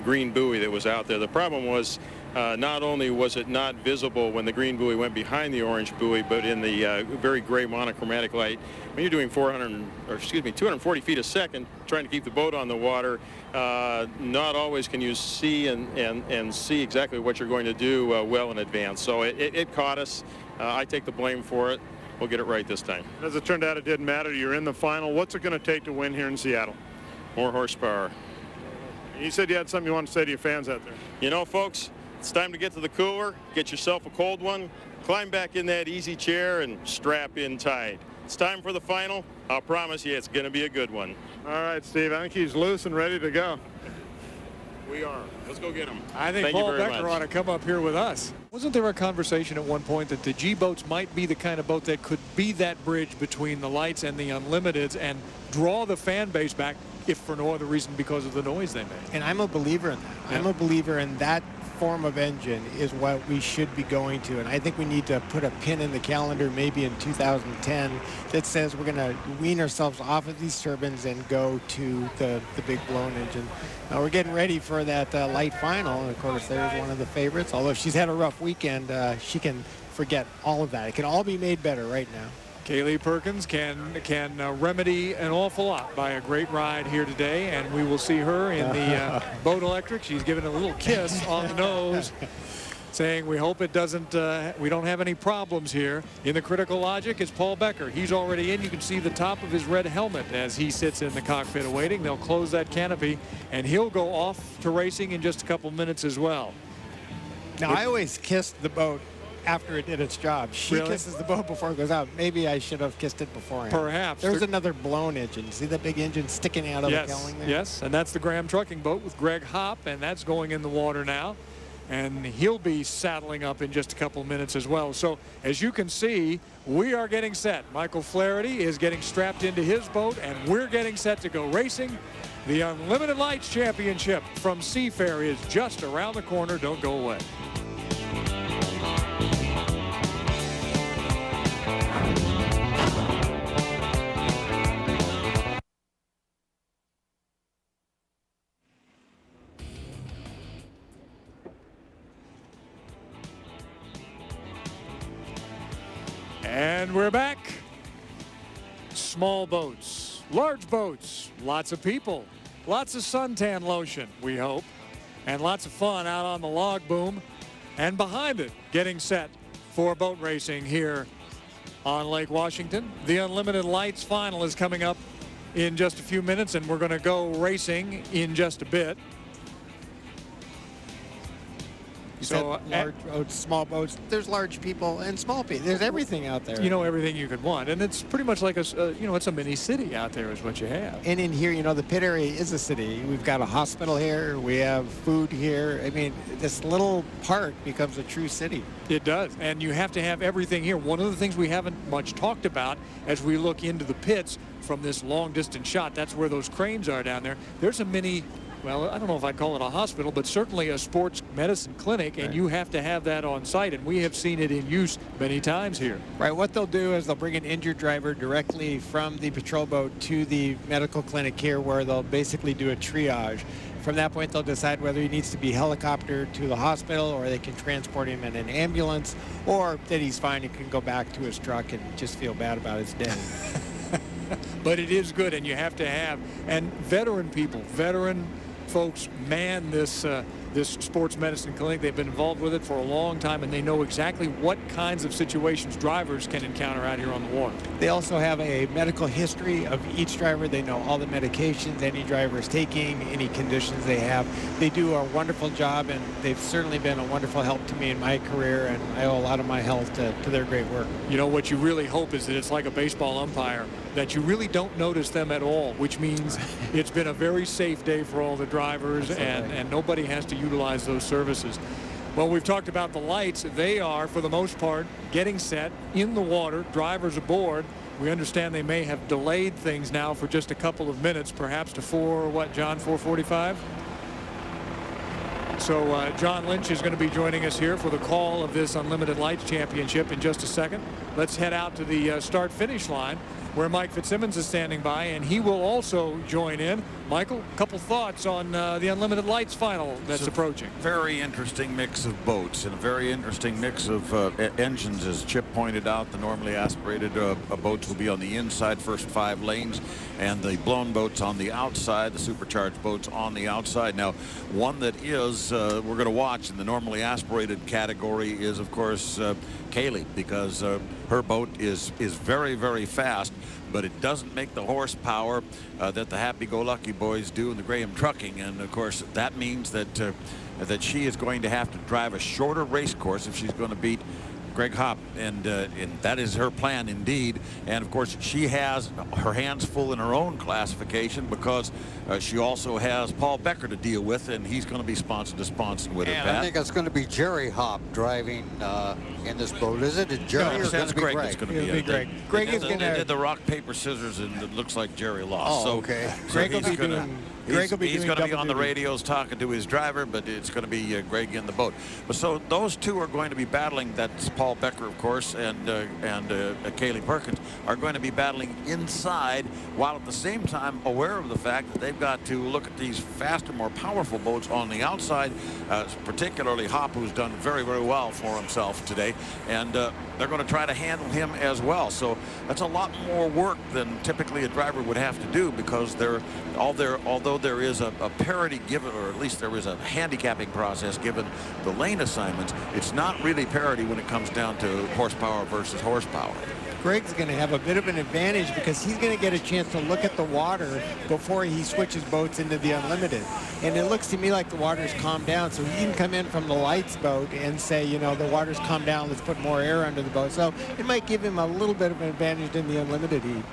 L: green buoy that was out there. The problem was not only was it not visible when the green buoy went behind the orange buoy, but in the very gray monochromatic light, when you're doing 240 feet a second, trying to keep the boat on the water, not always can you see and see exactly what you're going to do well in advance. So it caught us. I take the blame for it. We'll get it right this time.
M: As it turned out, it didn't matter. You're in the final. What's it going to take to win here in Seattle?
L: More horsepower.
M: You said you had something you want to say to your fans out there.
L: You know, folks, it's time to get to the cooler, get yourself a cold one, climb back in that easy chair, and strap in tight. It's time for the final. I'll promise you it's going to be a good one.
M: All right, Steve. I think he's loose and ready to go.
L: We are. Let's go get him.
A: I think Paul Becker ought to come up here with us. Wasn't there a conversation at one point that the G-boats might be the kind of boat that could be that bridge between the Lights and the Unlimiteds and draw the fan base back, if for no other reason because of the noise they make?
B: And I'm a believer in that. Yeah. I'm a believer in that form of engine is what we should be going to. And I think we need to put a pin in the calendar maybe in 2010 that says we're going to wean ourselves off of these turbines and go to the big blown engine. We're getting ready for that light final. And of course, there's one of the favorites. Although she's had a rough weekend, she can forget all of that. It can all be made better right now.
A: Kaylee Perkins can remedy an awful lot by a great ride here today, and we will see her in the Boat Electric. She's given a little kiss on the nose, saying we hope it doesn't, we don't have any problems here. In the Critical Logic is Paul Becker. He's already in. You can see the top of his red helmet as he sits in the cockpit awaiting. They'll close that canopy, and he'll go off to racing in just a couple minutes as well.
B: Now, I always kissed the boat after it did its job. She kisses the boat before it goes out. Maybe I should have kissed it beforehand.
A: Perhaps.
B: There's another blown engine. See that big engine sticking out of the cowling there?
A: Yes, and that's the Graham Trucking boat with Greg Hopp, and that's going in the water now. And he'll be saddling up in just a couple minutes as well. So as you can see, we are getting set. Michael Flaherty is getting strapped into his boat, and we're getting set to go racing. The Unlimited Lights Championship from Seafair is just around the corner. Don't go away. And we're back. Small boats, large boats, lots of people, lots of suntan lotion, we hope, and lots of fun out on the log boom and behind it, getting set for boat racing here on Lake Washington. The Unlimited Lights final is coming up in just a few minutes, and we're going to go racing in just a bit.
J: So large boats, small boats, there's large people and small people. There's everything out there.
A: You know, everything you could want. And it's pretty much like a, you know, it's a mini city out there is what you have.
J: And in here, you know, the pit area is a city. We've got a hospital here. We have food here. I mean, this little park becomes a true city.
A: It does. And you have to have everything here. One of the things we haven't much talked about as we look into the pits from this long distance shot, that's where those cranes are down there. There's a mini, well, I don't know if I'd call it a hospital, but certainly a sports medicine clinic, and you have to have that on site, and we have seen it in use many times here.
J: Right, what they'll do is they'll bring an injured driver directly from the patrol boat to the medical clinic here, where they'll basically do a triage. From that point, they'll decide whether he needs to be helicoptered to the hospital, or they can transport him in an ambulance, or that he's fine and can go back to his truck and just feel bad about his day.
A: But it is good, and you have to have, and veteran people, veteran folks man this this sports medicine clinic. They've been involved with it for a long time, and they know exactly what kinds of situations drivers can encounter out here on the water.
J: They also have a medical history of each driver. They know all the medications any driver is taking, any conditions they have. They do a wonderful job, and they've certainly been a wonderful help to me in my career, and I owe a lot of my health to their great work.
A: You know, what you really hope is that it's like a baseball umpire, that you really don't notice them at all, which means it's been a very safe day for all the drivers, and nobody has to utilize those services. Well, we've talked about the lights. They are, for the most part, getting set in the water, drivers aboard. We understand they may have delayed things now for just a couple of minutes, perhaps to 4:45? So John Lynch is going to be joining us here for the call of this Unlimited Lights Championship in just a second. Let's head out to the start-finish line, where Mike Fitzsimmons is standing by, and he will also join in. Michael, a couple thoughts on the Unlimited Lights final that's approaching.
I: Very interesting mix of boats and a very interesting mix of engines, as Chip pointed out. The normally aspirated boats will be on the inside, first 5 lanes, and the blown boats on the outside, the supercharged boats on the outside. Now, one that is we're going to watch in the normally aspirated category is, of course, Kaylee, because her boat is very, very fast, but it doesn't make the horsepower that the happy-go-lucky boys do in the Graham Trucking. And of course, that means that that she is going to have to drive a shorter race course if she's going to beat Greg Hopp, and that is her plan indeed. And of course, she has her hands full in her own classification, because she also has Paul Becker to deal with, and he's going to be sponsor to sponsor with her.
F: And I think it's going to be Jerry Hopp driving in this boat, is it? Is Jerry
I: no,
F: or going to be
I: Greg?
F: Greg?
I: It's going to be
J: Greg. Greg is going to.
I: They did the rock paper scissors, and it looks like Jerry lost.
F: Oh, okay.
I: So
J: Greg will be doing.
I: He's going to be on the radios talking to his driver, but it's going to be Greg in the boat. But so those two are going to be battling. That's Paul Becker, of course, and Kaylee Perkins are going to be battling inside, while at the same time aware of the fact that they've got to look at these faster, more powerful boats on the outside, particularly Hopp, who's done very, very well for himself today, and they're going to try to handle him as well. So that's a lot more work than typically a driver would have to do, because although there is a parity given, or at least there is a handicapping process given the lane assignments, it's not really parity when it comes down to horsepower versus horsepower.
J: Greg's going to have a bit of an advantage, because he's going to get a chance to look at the water before he switches boats into the Unlimited. And it looks to me like the water's calmed down, so he can come in from the lights boat and say, you know, the water's calmed down, let's put more air under the boat. So it might give him a little bit of an advantage in the Unlimited heat.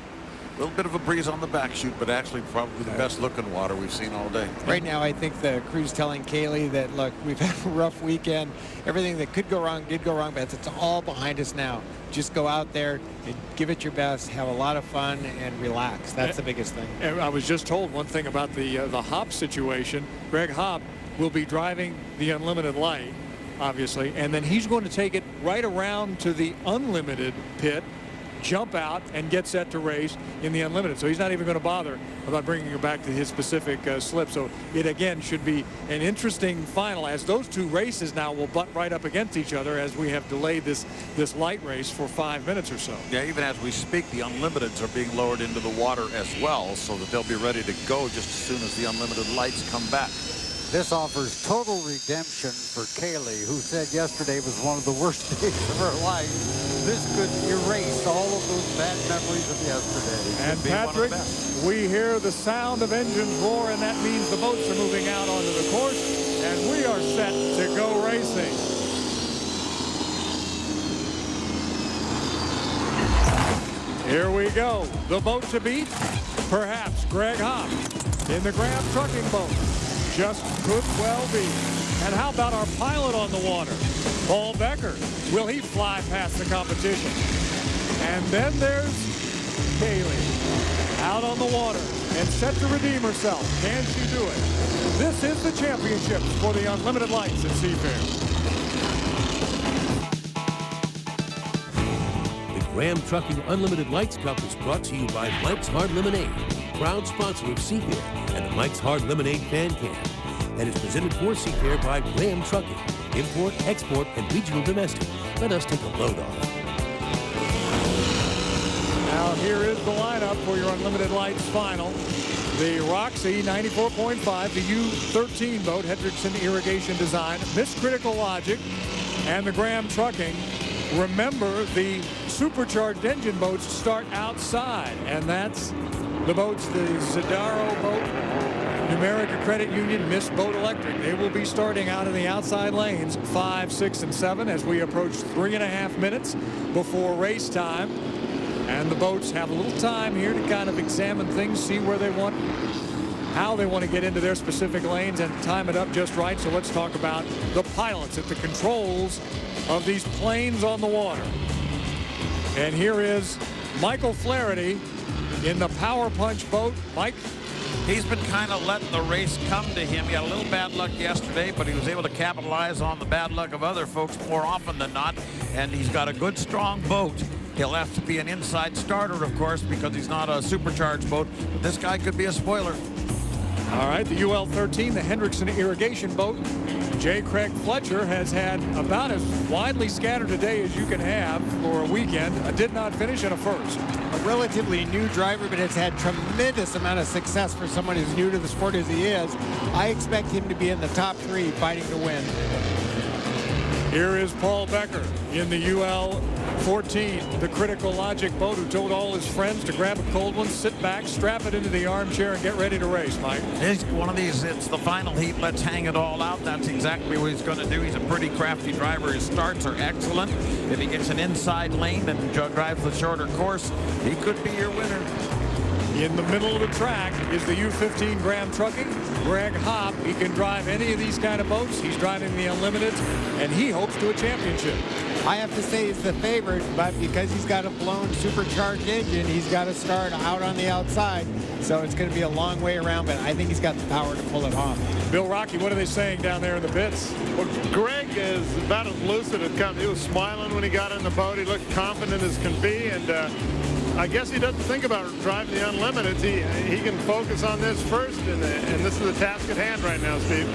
I: A little bit of a breeze on the back chute, but actually probably the best looking water we've seen all day.
J: Right now, I think the crew's telling Kaylee that, look, we've had a rough weekend. Everything that could go wrong did go wrong, but it's all behind us now. Just go out there and give it your best, have a lot of fun, and relax. That's the biggest thing.
A: I was just told one thing about the Hopp situation. Greg Hopp will be driving the Unlimited Light, obviously, and then he's going to take it right around to the Unlimited pit, jump out and get set to race in the unlimited. So he's not even going to bother about bringing her back to his specific slip. So it again should be an interesting final, as those two races now will butt right up against each other as we have delayed this light race for 5 minutes or so.
I: Yeah, even as we speak, the unlimiteds are being lowered into the water as well, so that they'll be ready to go just as soon as the unlimited lights come back.
F: This offers total redemption for Kaylee, who said yesterday was one of the worst days of her life. This could erase all of those bad memories of yesterday.
A: And Patrick, we hear the sound of engines roar, and that means the boats are moving out onto the course, and we are set to go racing. Here we go. The boat to beat? Perhaps Greg Hopp in the Graham trucking boat. Just could well be. And how about our pilot on the water, Paul Becker? Will he fly past the competition? And then there's Kaylee out on the water and set to redeem herself. Can she do it? This is the championship for the Unlimited Lights at Seafair.
N: The Graham Trucking Unlimited Lights Cup is brought to you by Mike's Hard Lemonade, proud sponsor of Seafair and the Mike's Hard Lemonade fan can. And is presented for Seafair by Graham Trucking, import, export, and regional domestic. Let us take a load off.
A: Now here is the lineup for your Unlimited Lights final. The Roxy 94.5, the U13 boat, Hendrickson Irrigation Design, Miss Critical Logic, and the Graham Trucking. Remember, the supercharged engine boats start outside, and that's the boats, the Zadaro boat, Numerica Credit Union, Miss Boat Electric. They will be starting out in the outside lanes 5, 6, and 7 as we approach 3.5 minutes before race time. And the boats have a little time here to kind of examine things, see where they want, how they want to get into their specific lanes and time it up just right. So let's talk about the pilots at the controls of these planes on the water. And here is Michael Flaherty in the Power Punch boat. Mike?
K: He's been kind of letting the race come to him. He had a little bad luck yesterday, but he was able to capitalize on the bad luck of other folks more often than not. And he's got a good, strong boat. He'll have to be an inside starter, of course, because he's not a supercharged boat. But this guy could be a spoiler.
A: All right, the UL-13, the Hendrickson Irrigation boat. J. Craig Fletcher has had about as widely scattered a day as you can have for a weekend. Did not finish in a first.
B: A relatively new driver, but has had tremendous amount of success for someone who's new to the sport as he is. I expect him to be in the top 3 fighting to win.
A: Here is Paul Becker in the UL-14, the Critical Logic boat, who told all his friends to grab a cold one, sit back, strap it into the armchair, and get ready to race, Mike.
K: He's one of these, it's the final heat, let's hang it all out. That's exactly what he's going to do. He's a pretty crafty driver. His starts are excellent. If he gets an inside lane and drives the shorter course, he could be your winner.
A: In the middle of the track is the U-15 Graham Trucking. Greg Hopp, he can drive any of these kind of boats. He's driving the Unlimited, and he hopes to a championship.
B: I have to say he's the favorite, but because he's got a blown supercharged engine, he's got to start out on the outside. So it's going to be a long way around, but I think he's got the power to pull it off.
A: Bill Rocky, what are they saying down there in the pits?
M: Well, Greg is about as lucid as comes. He was smiling when he got in the boat. He looked confident as can be, and I guess he doesn't think about driving the Unlimited. He can focus on this first, and this is the task at hand right now, Steve.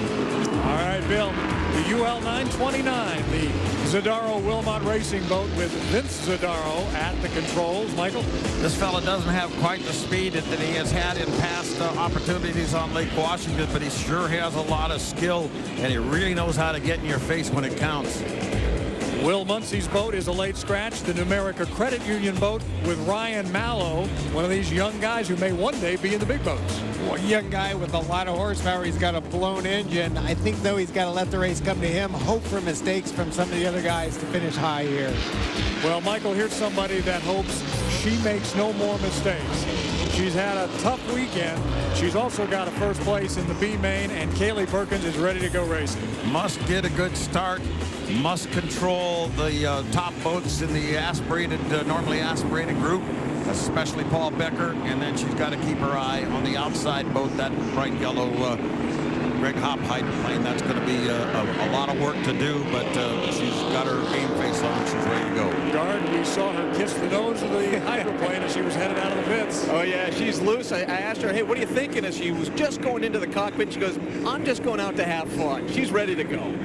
A: All right, Bill. The UL 929, the Zadaro Wilmot Racing boat with Vince Zadaro at the controls. Michael?
K: This fella doesn't have quite the speed that he has had in past opportunities on Lake Washington, but he sure has a lot of skill, and he really knows how to get in your face when it counts.
A: Will Muncie's boat is a late scratch. The Numerica Credit Union boat with Ryan Mallow, one of these young guys who may one day be in the big boats.
B: One young guy with a lot of horsepower. He's got a blown engine. I think, though, he's got to let the race come to him, hope for mistakes from some of the other guys to finish high here.
A: Well, Michael, here's somebody that hopes she makes no more mistakes. She's had a tough weekend. She's also got a first place in the B main, and Kaylee Perkins is ready to go racing.
K: Must get a good start. Must control the top boats in the aspirated, normally aspirated group, especially Paul Becker, and then she's got to keep her eye on the outside boat, that bright yellow
I: Greg Hopp hydroplane. That's going to be a lot of work to do, but she's got her game face on and she's ready to go.
A: Guard, we saw her kiss the nose of the hydroplane as she was headed out of the pits.
G: Oh, yeah, she's loose. I asked her, hey, what are you thinking? As she was just going into the cockpit, she goes, I'm just going out to have fun. She's ready to go.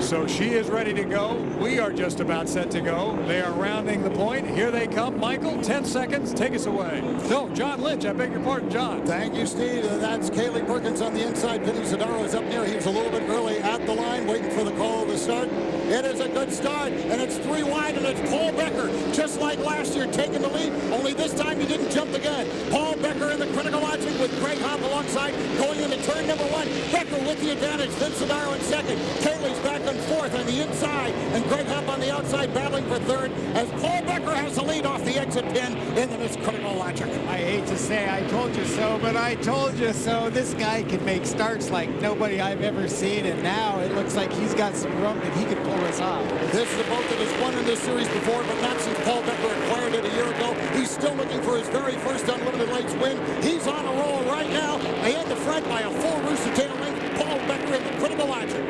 A: So she is ready to go. We are just about set to go. They are rounding the point. Here they come. Michael, 10 seconds. Take us away. No, John Lynch. I beg your pardon, John.
O: Thank you, Steve. That's Kaylee Perkins on the inside. Vinny Zadaro is up near. He was a little bit early at the line, waiting for the call to start. It is a good start, and it's 3 wide, and it's Paul Becker, just like last year, taking the lead. Only this time he didn't jump the gun. Paul Becker in the critical launching with Greg Hopp alongside, going into turn number 1. Becker with the advantage. Vince Zadaro in second. Kaylee's back on fourth on the inside, and Greg Hopp on the outside battling for third as Paul Becker has the lead off the exit pin in the Miss Critical Logic.
J: I hate to say I told you so, but I told you so. This guy can make starts like nobody I've ever seen, and now it looks like he's got some room that he can pull us off.
O: This is a boat that has won in this series before, but not since Paul Becker acquired it a year ago. He's still looking for his very first Unlimited Lights win. He's on a roll right now, ahead the front by a full rooster tail length. Paul Becker in the Critical Logic.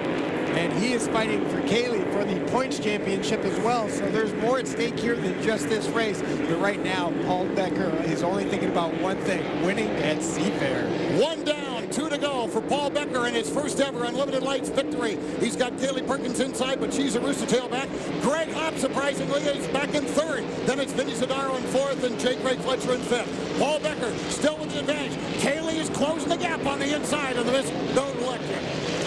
J: And he is fighting for Kaylee for the points championship as well. So there's more at stake here than just this race. But right now, Paul Becker is only thinking about one thing, winning at Seafair.
O: 1 down, 2 to go for Paul Becker in his first ever Unlimited Lights victory. He's got Kaylee Perkins inside, but she's a rooster tail back. Greg Hopp, surprisingly, is back in third. Then it's Vinny Zadaro in fourth and J. Craig Fletcher in fifth. Paul Becker still with the advantage. Kaylee is closing the gap on the inside of the Miss Gold Electric.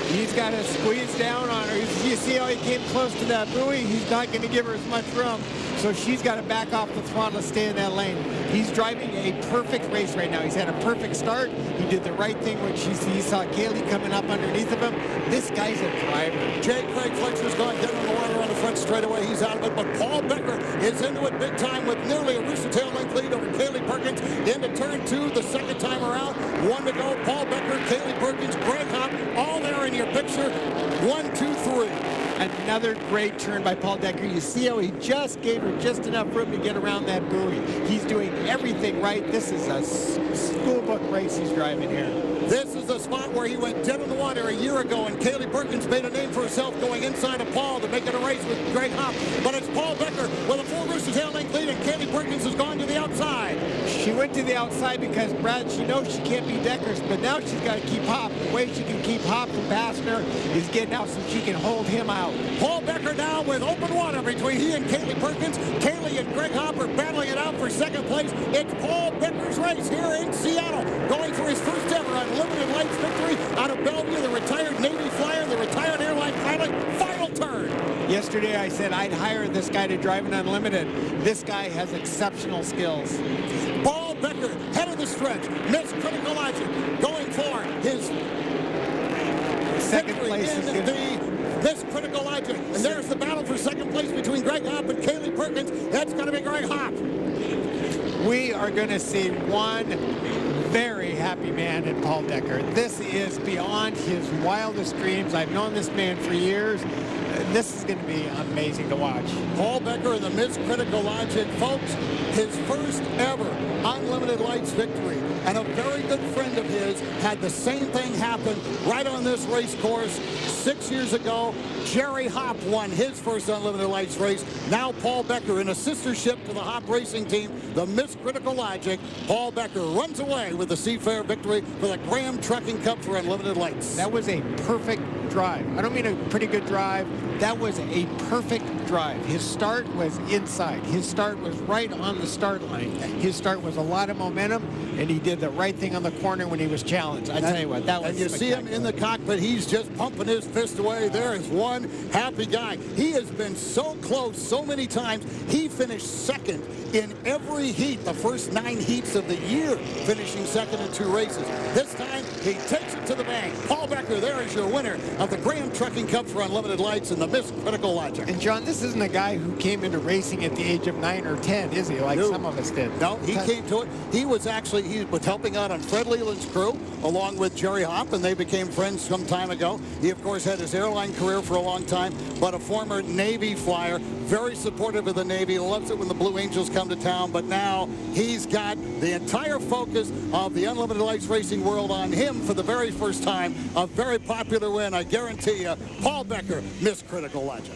J: He's got to squeeze down on her. You see how he came close to that buoy? He's not going to give her as much room. So she's got to back off the throttle to stay in that lane. He's driving a perfect race right now. He's had a perfect start. He did the right thing when he saw Kaylee coming up underneath of him. This guy's a driver.
O: J. Craig Fletcher's gone down on the water on the front straightaway. He's out of it, but Paul Becker is into it big time with nearly a rooster tail length lead over Kaylee Perkins into turn 2 the second time around. 1 to go. Paul Becker, Kaylee Perkins, Greg Hopp, all there in your picture. 1, 2, 3.
J: Another great turn by Paul Becker. You see how he just gave her just enough room to get around that buoy. He's doing everything right. This is a schoolbook race he's driving here.
O: This is the spot where he went dead in the water a year ago, and Kaylee Perkins made a name for herself going inside of Paul to make it a race with Greg Hopp. But it's Paul Becker with a full rooster tail length lead, and Kaylee Perkins has gone to the outside.
J: She went to the outside because, Brad, she knows she can't be Deckers, but now she's got to keep Hopp. The way she can keep Hopp from passing her is getting out so she can hold him out.
O: Paul Becker now with open water between he and Kaylee Perkins. Kaylee and Greg Hopp are battling it out for second place. It's Paul Becker's race here in Seattle, going for his first ever Unlimited Lights victory out of Bellevue, the retired Navy flyer, the retired airline pilot. Final turn.
J: Yesterday I said I'd hire this guy to drive an Unlimited. This guy has exceptional skills.
O: Paul Becker, head of the stretch, Miss Critical Logic, going for his
J: second place
O: in the Miss Critical Logic. And there's the battle for second place between Greg Hopp and Kaylee Perkins. That's going to be Greg Hopp.
J: We are going to see one very happy man in Paul Becker. This is beyond his wildest dreams. I've known this man for years. This is going to be amazing to watch.
O: Paul Becker in the Miss Critical Logic, folks, his first ever Unlimited Lights victory. And a very good friend of his had the same thing happen right on this race course 6 years ago. Jerry Hopp won his first Unlimited Lights race. Now Paul Becker in a sister ship to the Hopp racing team, the Miss Critical Logic. Paul Becker runs away with the Seafair victory for the Graham Trucking Cup for Unlimited Lights.
J: That was a perfect drive. I don't mean a pretty good drive. That was a perfect drive. His start was inside. His start was right on the start line. His start was a lot of momentum, and he did the right thing on the corner when he was challenged. I tell you what, that was
O: And you see him in the cockpit. He's just pumping his fist away. There is one happy guy. He has been so close so many times. He finished second in every heat, the first 9 heats of the year, finishing second in 2 races. This time, he takes it to the bank. Paul Becker, there is your winner of the Graham Trucking Cup for Unlimited Lights and the Miss Critical Logic.
J: And John, this this isn't a guy who came into racing at the age of 9 or 10, is he? Like some of us did.
O: No, he came to it. He was helping out on Fred Leland's crew along with Jerry Hopp, and they became friends some time ago. He, of course, had his airline career for a long time, but a former Navy flyer, very supportive of the Navy, loves it when the Blue Angels come to town, but now he's got the entire focus of the Unlimited Lights racing world on him for the very first time. A very popular win, I guarantee you. Paul Becker, Miss Critical Legend.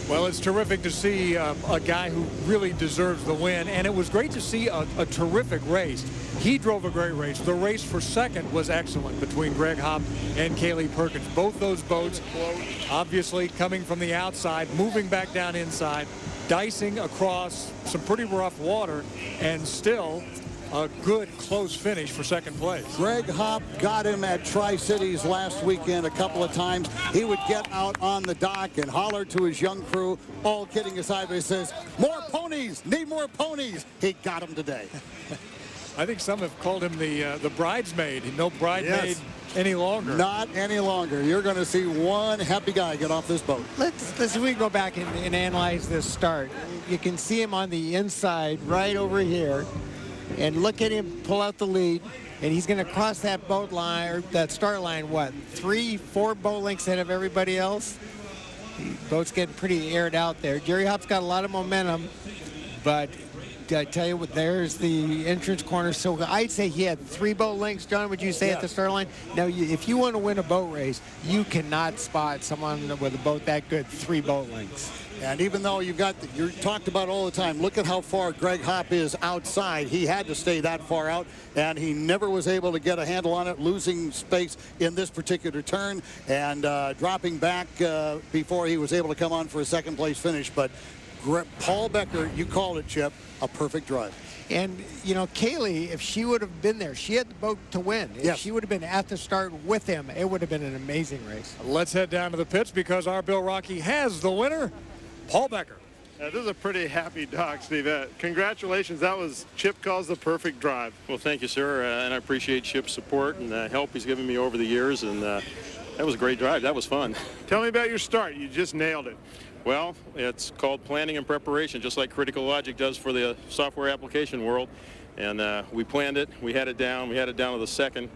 A: Well, it's terrific to see a guy who really deserves the win, and it was great to see a terrific race. He drove a great race. The race for second was excellent between Greg Hopp and Kaylee Perkins. Both those boats obviously coming from the outside, moving back down inside, dicing across some pretty rough water, and still a good close finish for second place.
O: Greg Hopp got him at Tri-Cities last weekend a couple of times. He would get out on the dock and holler to his young crew, all kidding aside, but he says, more ponies, need more ponies. He got him today.
A: I think some have called him the bridesmaid. No bridesmaid any longer.
O: Not any longer. You're going to see one happy guy get off this boat.
J: Let's we go back and analyze this start. You can see him on the inside right over here. And look at him pull out the lead, and he's going to cross that boat line, or that start line, what, 3-4 boat lengths ahead of everybody else? The boat's getting pretty aired out there. Jerry Hopp's got a lot of momentum, but I tell you what, there's the entrance corner. So I'd say he had 3 boat lengths, John, would you say, at the start line? Now, if you want to win a boat race, you cannot spot someone with a boat that good 3 boat lengths.
O: And even though you're talked about all the time, look at how far Greg Hopp is outside. He had to stay that far out, and he never was able to get a handle on it, losing space in this particular turn and dropping back before he was able to come on for a second place finish. But Paul Becker, you called it, Chip, a perfect drive.
J: And, you know, Kaylee, if she would have been there, she had the boat to win. If she would have been at the start with him, it would have been an amazing race.
A: Let's head down to the pits because our Bill Rocky has the winner, Paul Becker.
M: This is a pretty happy dock, Steve. Congratulations. That was Chip calls the perfect drive.
L: Well, thank you, sir, and I appreciate Chip's support and help he's given me over the years, and that was a great drive. That was fun.
M: Tell me about your start. You just nailed it.
L: Well, it's called planning and preparation, just like Critical Logic does for the software application world. And we planned it. We had it down. We had it down to the second,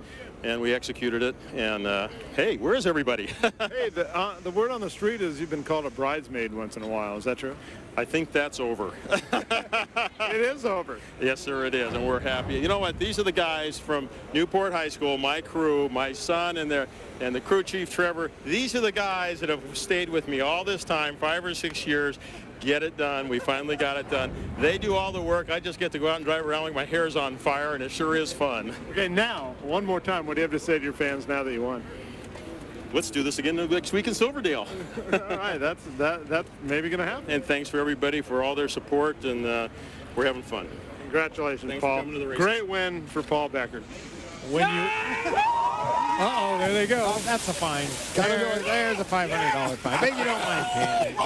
L: and we executed it. And hey, where is everybody?
M: Hey, the word on the street is you've been called a bridesmaid once in a while. Is that true?
L: I think that's over.
M: It is over.
L: Yes, sir, it is, and we're happy. You know what? These are the guys from Newport High School, my crew, my son, and the crew chief, Trevor. These are the guys that have stayed with me all this time, 5 or 6 years. Get it done. We finally got it done. They do all the work. I just get to go out and drive around like my hair's on fire, and it sure is fun.
M: Okay, now, one more time, what do you have to say to your fans now that you won?
L: Let's do this again next week in Silverdale.
M: All right, that's maybe going to happen.
L: And thanks for everybody for all their support, and we're having fun.
M: Congratulations,
L: thanks
M: Paul.
L: For coming to the races.
M: Great win for Paul Becker.
A: When you... Uh-oh, there they go.
J: Oh, that's a fine. There's a $500 fine. But you don't mind paying it.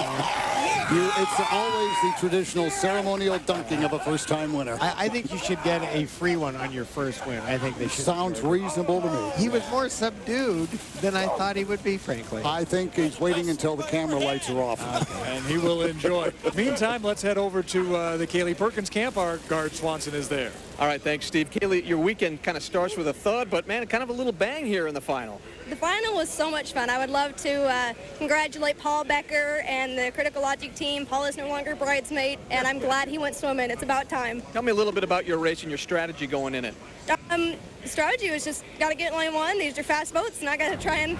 O: It's always the traditional ceremonial dunking of a first-time winner.
J: I think you should get a free one on your first win. I think they should.
O: Sounds reasonable to me.
J: He was more subdued than I thought he would be, frankly.
O: I think he's waiting until the camera lights are off.
A: Okay. And he will enjoy it. Meantime, let's head over to the Kaylee Perkins camp. Our guard Swanson is there.
G: All right, thanks, Steve. Kaylee, your weekend kind of starts with a thud, but, man, kind of a little bang here in the final.
H: The final was so much fun. I would love to congratulate Paul Becker and the Critical Logic team. Paul is no longer bridesmaid, and I'm glad he went swimming. It's about time.
G: Tell me a little bit about your race and your strategy going in it.
H: The strategy was just got to get in lane 1. These are fast boats, and I got to try and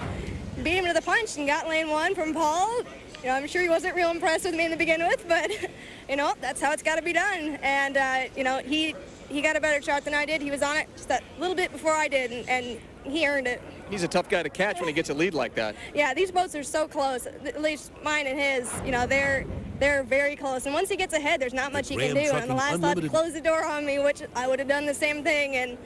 H: beat him to the punch and got lane 1 from Paul. You know, I'm sure he wasn't real impressed with me in the begin with, but, you know, that's how it's got to be done. And, you know, he got a better shot than I did. He was on it just that little bit before I did, and he earned it.
G: He's a tough guy to catch when he gets a lead like that.
H: Yeah, these boats are so close, at least mine and his. You know, they're very close. And once he gets ahead, there's not much he can do. And the last thought to close the door on me, which I would have done the same thing. And, you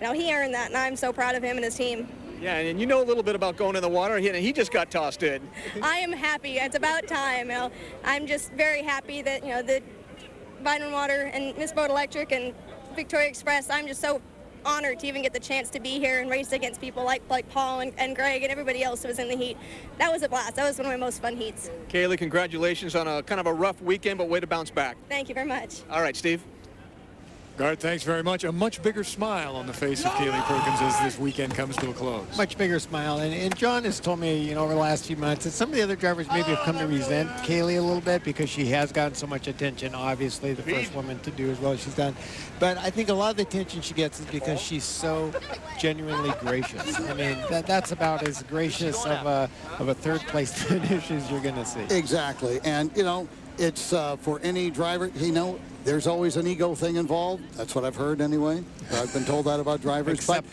H: know, he earned that, and I'm so proud of him and his team.
G: Yeah, and you know a little bit about going in the water, and he just got tossed in.
H: I am happy. It's about time. You know, I'm just very happy that, you know, the Vitamin Water and Miss Boat Electric and Victoria Express, I'm just so honored to even get the chance to be here and race against people like Paul and Greg and everybody else who was in the heat. That was a blast. That was one of my most fun heats.
G: Kaylee, congratulations on a kind of a rough weekend, but way to bounce back.
H: Thank you very much.
G: All right, Steve.
A: Guard, thanks very much. A much bigger smile on the face of Kaylee Perkins as this weekend comes to a close.
J: Much bigger smile. And John has told me, over the last few months that some of the other drivers maybe have come to resent Kaylee a little bit because she has gotten so much attention. Obviously, the first woman to do as well as she's done. But I think a lot of the attention she gets is because she's so genuinely gracious. I mean, that's about as gracious of a third place finish as you're going to see.
O: Exactly. And, it's for any driver, there's always an ego thing involved. That's what I've heard anyway. I've been told that about drivers. But,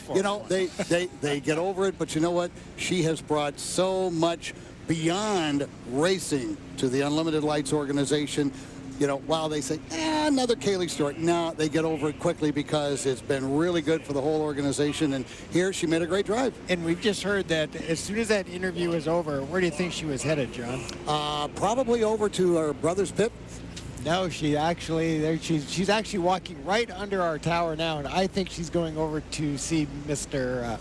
O: they get over it. But you know what? She has brought so much beyond racing to the Unlimited Lights organization. While they say, another Kaylee story, no, they get over it quickly because it's been really good for the whole organization. And here she made a great drive.
J: And we've just heard that as soon as that interview was over, where do you think she was headed, John?
O: Probably over to her brother's pit.
J: No, she's actually walking right under our tower now, and I think she's going over to see Mr.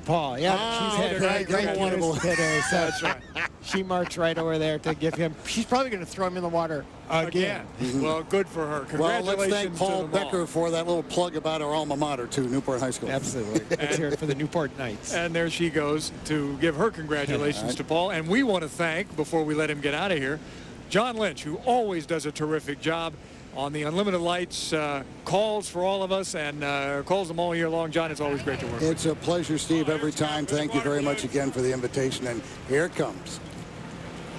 J: Paul. Yeah, she's headed right to his pit. That's right. She marched right over there to give him. She's probably going to throw him in the water again.
A: Well, good for her. Congratulations.
O: Well, let's thank Paul Becker for that little plug about our alma mater, too, Newport High School.
J: Absolutely. Let's hear it for the Newport Knights.
A: And there she goes to give her congratulations to Paul. And we want to thank, before we let him get out of here, John Lynch, who always does a terrific job on the Unlimited Lights, calls for all of us and calls them all year long. John, it's always great to work with.
O: It's a pleasure, Steve, every time. Thank you very much again for the invitation. And here it comes.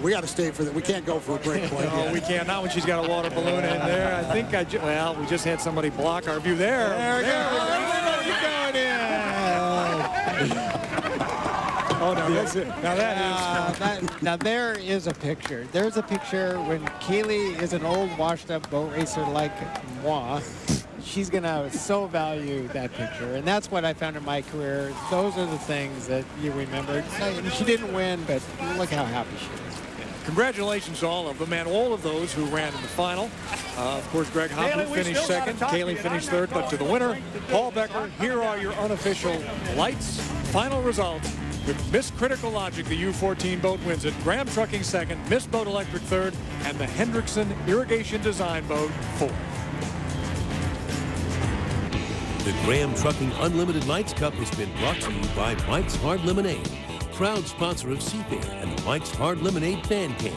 O: We got to stay for that. We can't go for a break quite
A: yet. We can't. Not when she's got a water balloon in there. I think we just had somebody block our view there. There we go. You're going in. Oh, no, that's it. Now that is.
J: Now there is a picture. There's a picture when Kaylee is an old washed-up boat racer like moi. She's going to so value that picture. And that's what I found in my career. Those are the things that you remember. She didn't win, but look how happy she is.
A: Congratulations to all of them and all of those who ran in the final. Of course, Greg Hopper finished second. Kaylee finished third. But to the winner, Paul Becker, here are your unofficial lights. Final results. With Miss Critical Logic, the U-14 boat wins it. Graham Trucking second, Miss Boat Electric third, and the Hendrickson Irrigation Design boat fourth.
N: The Graham Trucking Unlimited Lights Cup has been brought to you by Mike's Hard Lemonade, proud sponsor of Seafair and the Mike's Hard Lemonade Fan Cam.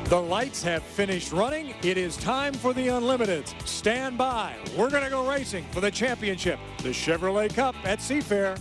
A: The lights have finished running. It is time for the Unlimiteds. Stand by. We're going to go racing for the championship, the Chevrolet Cup at Seafair.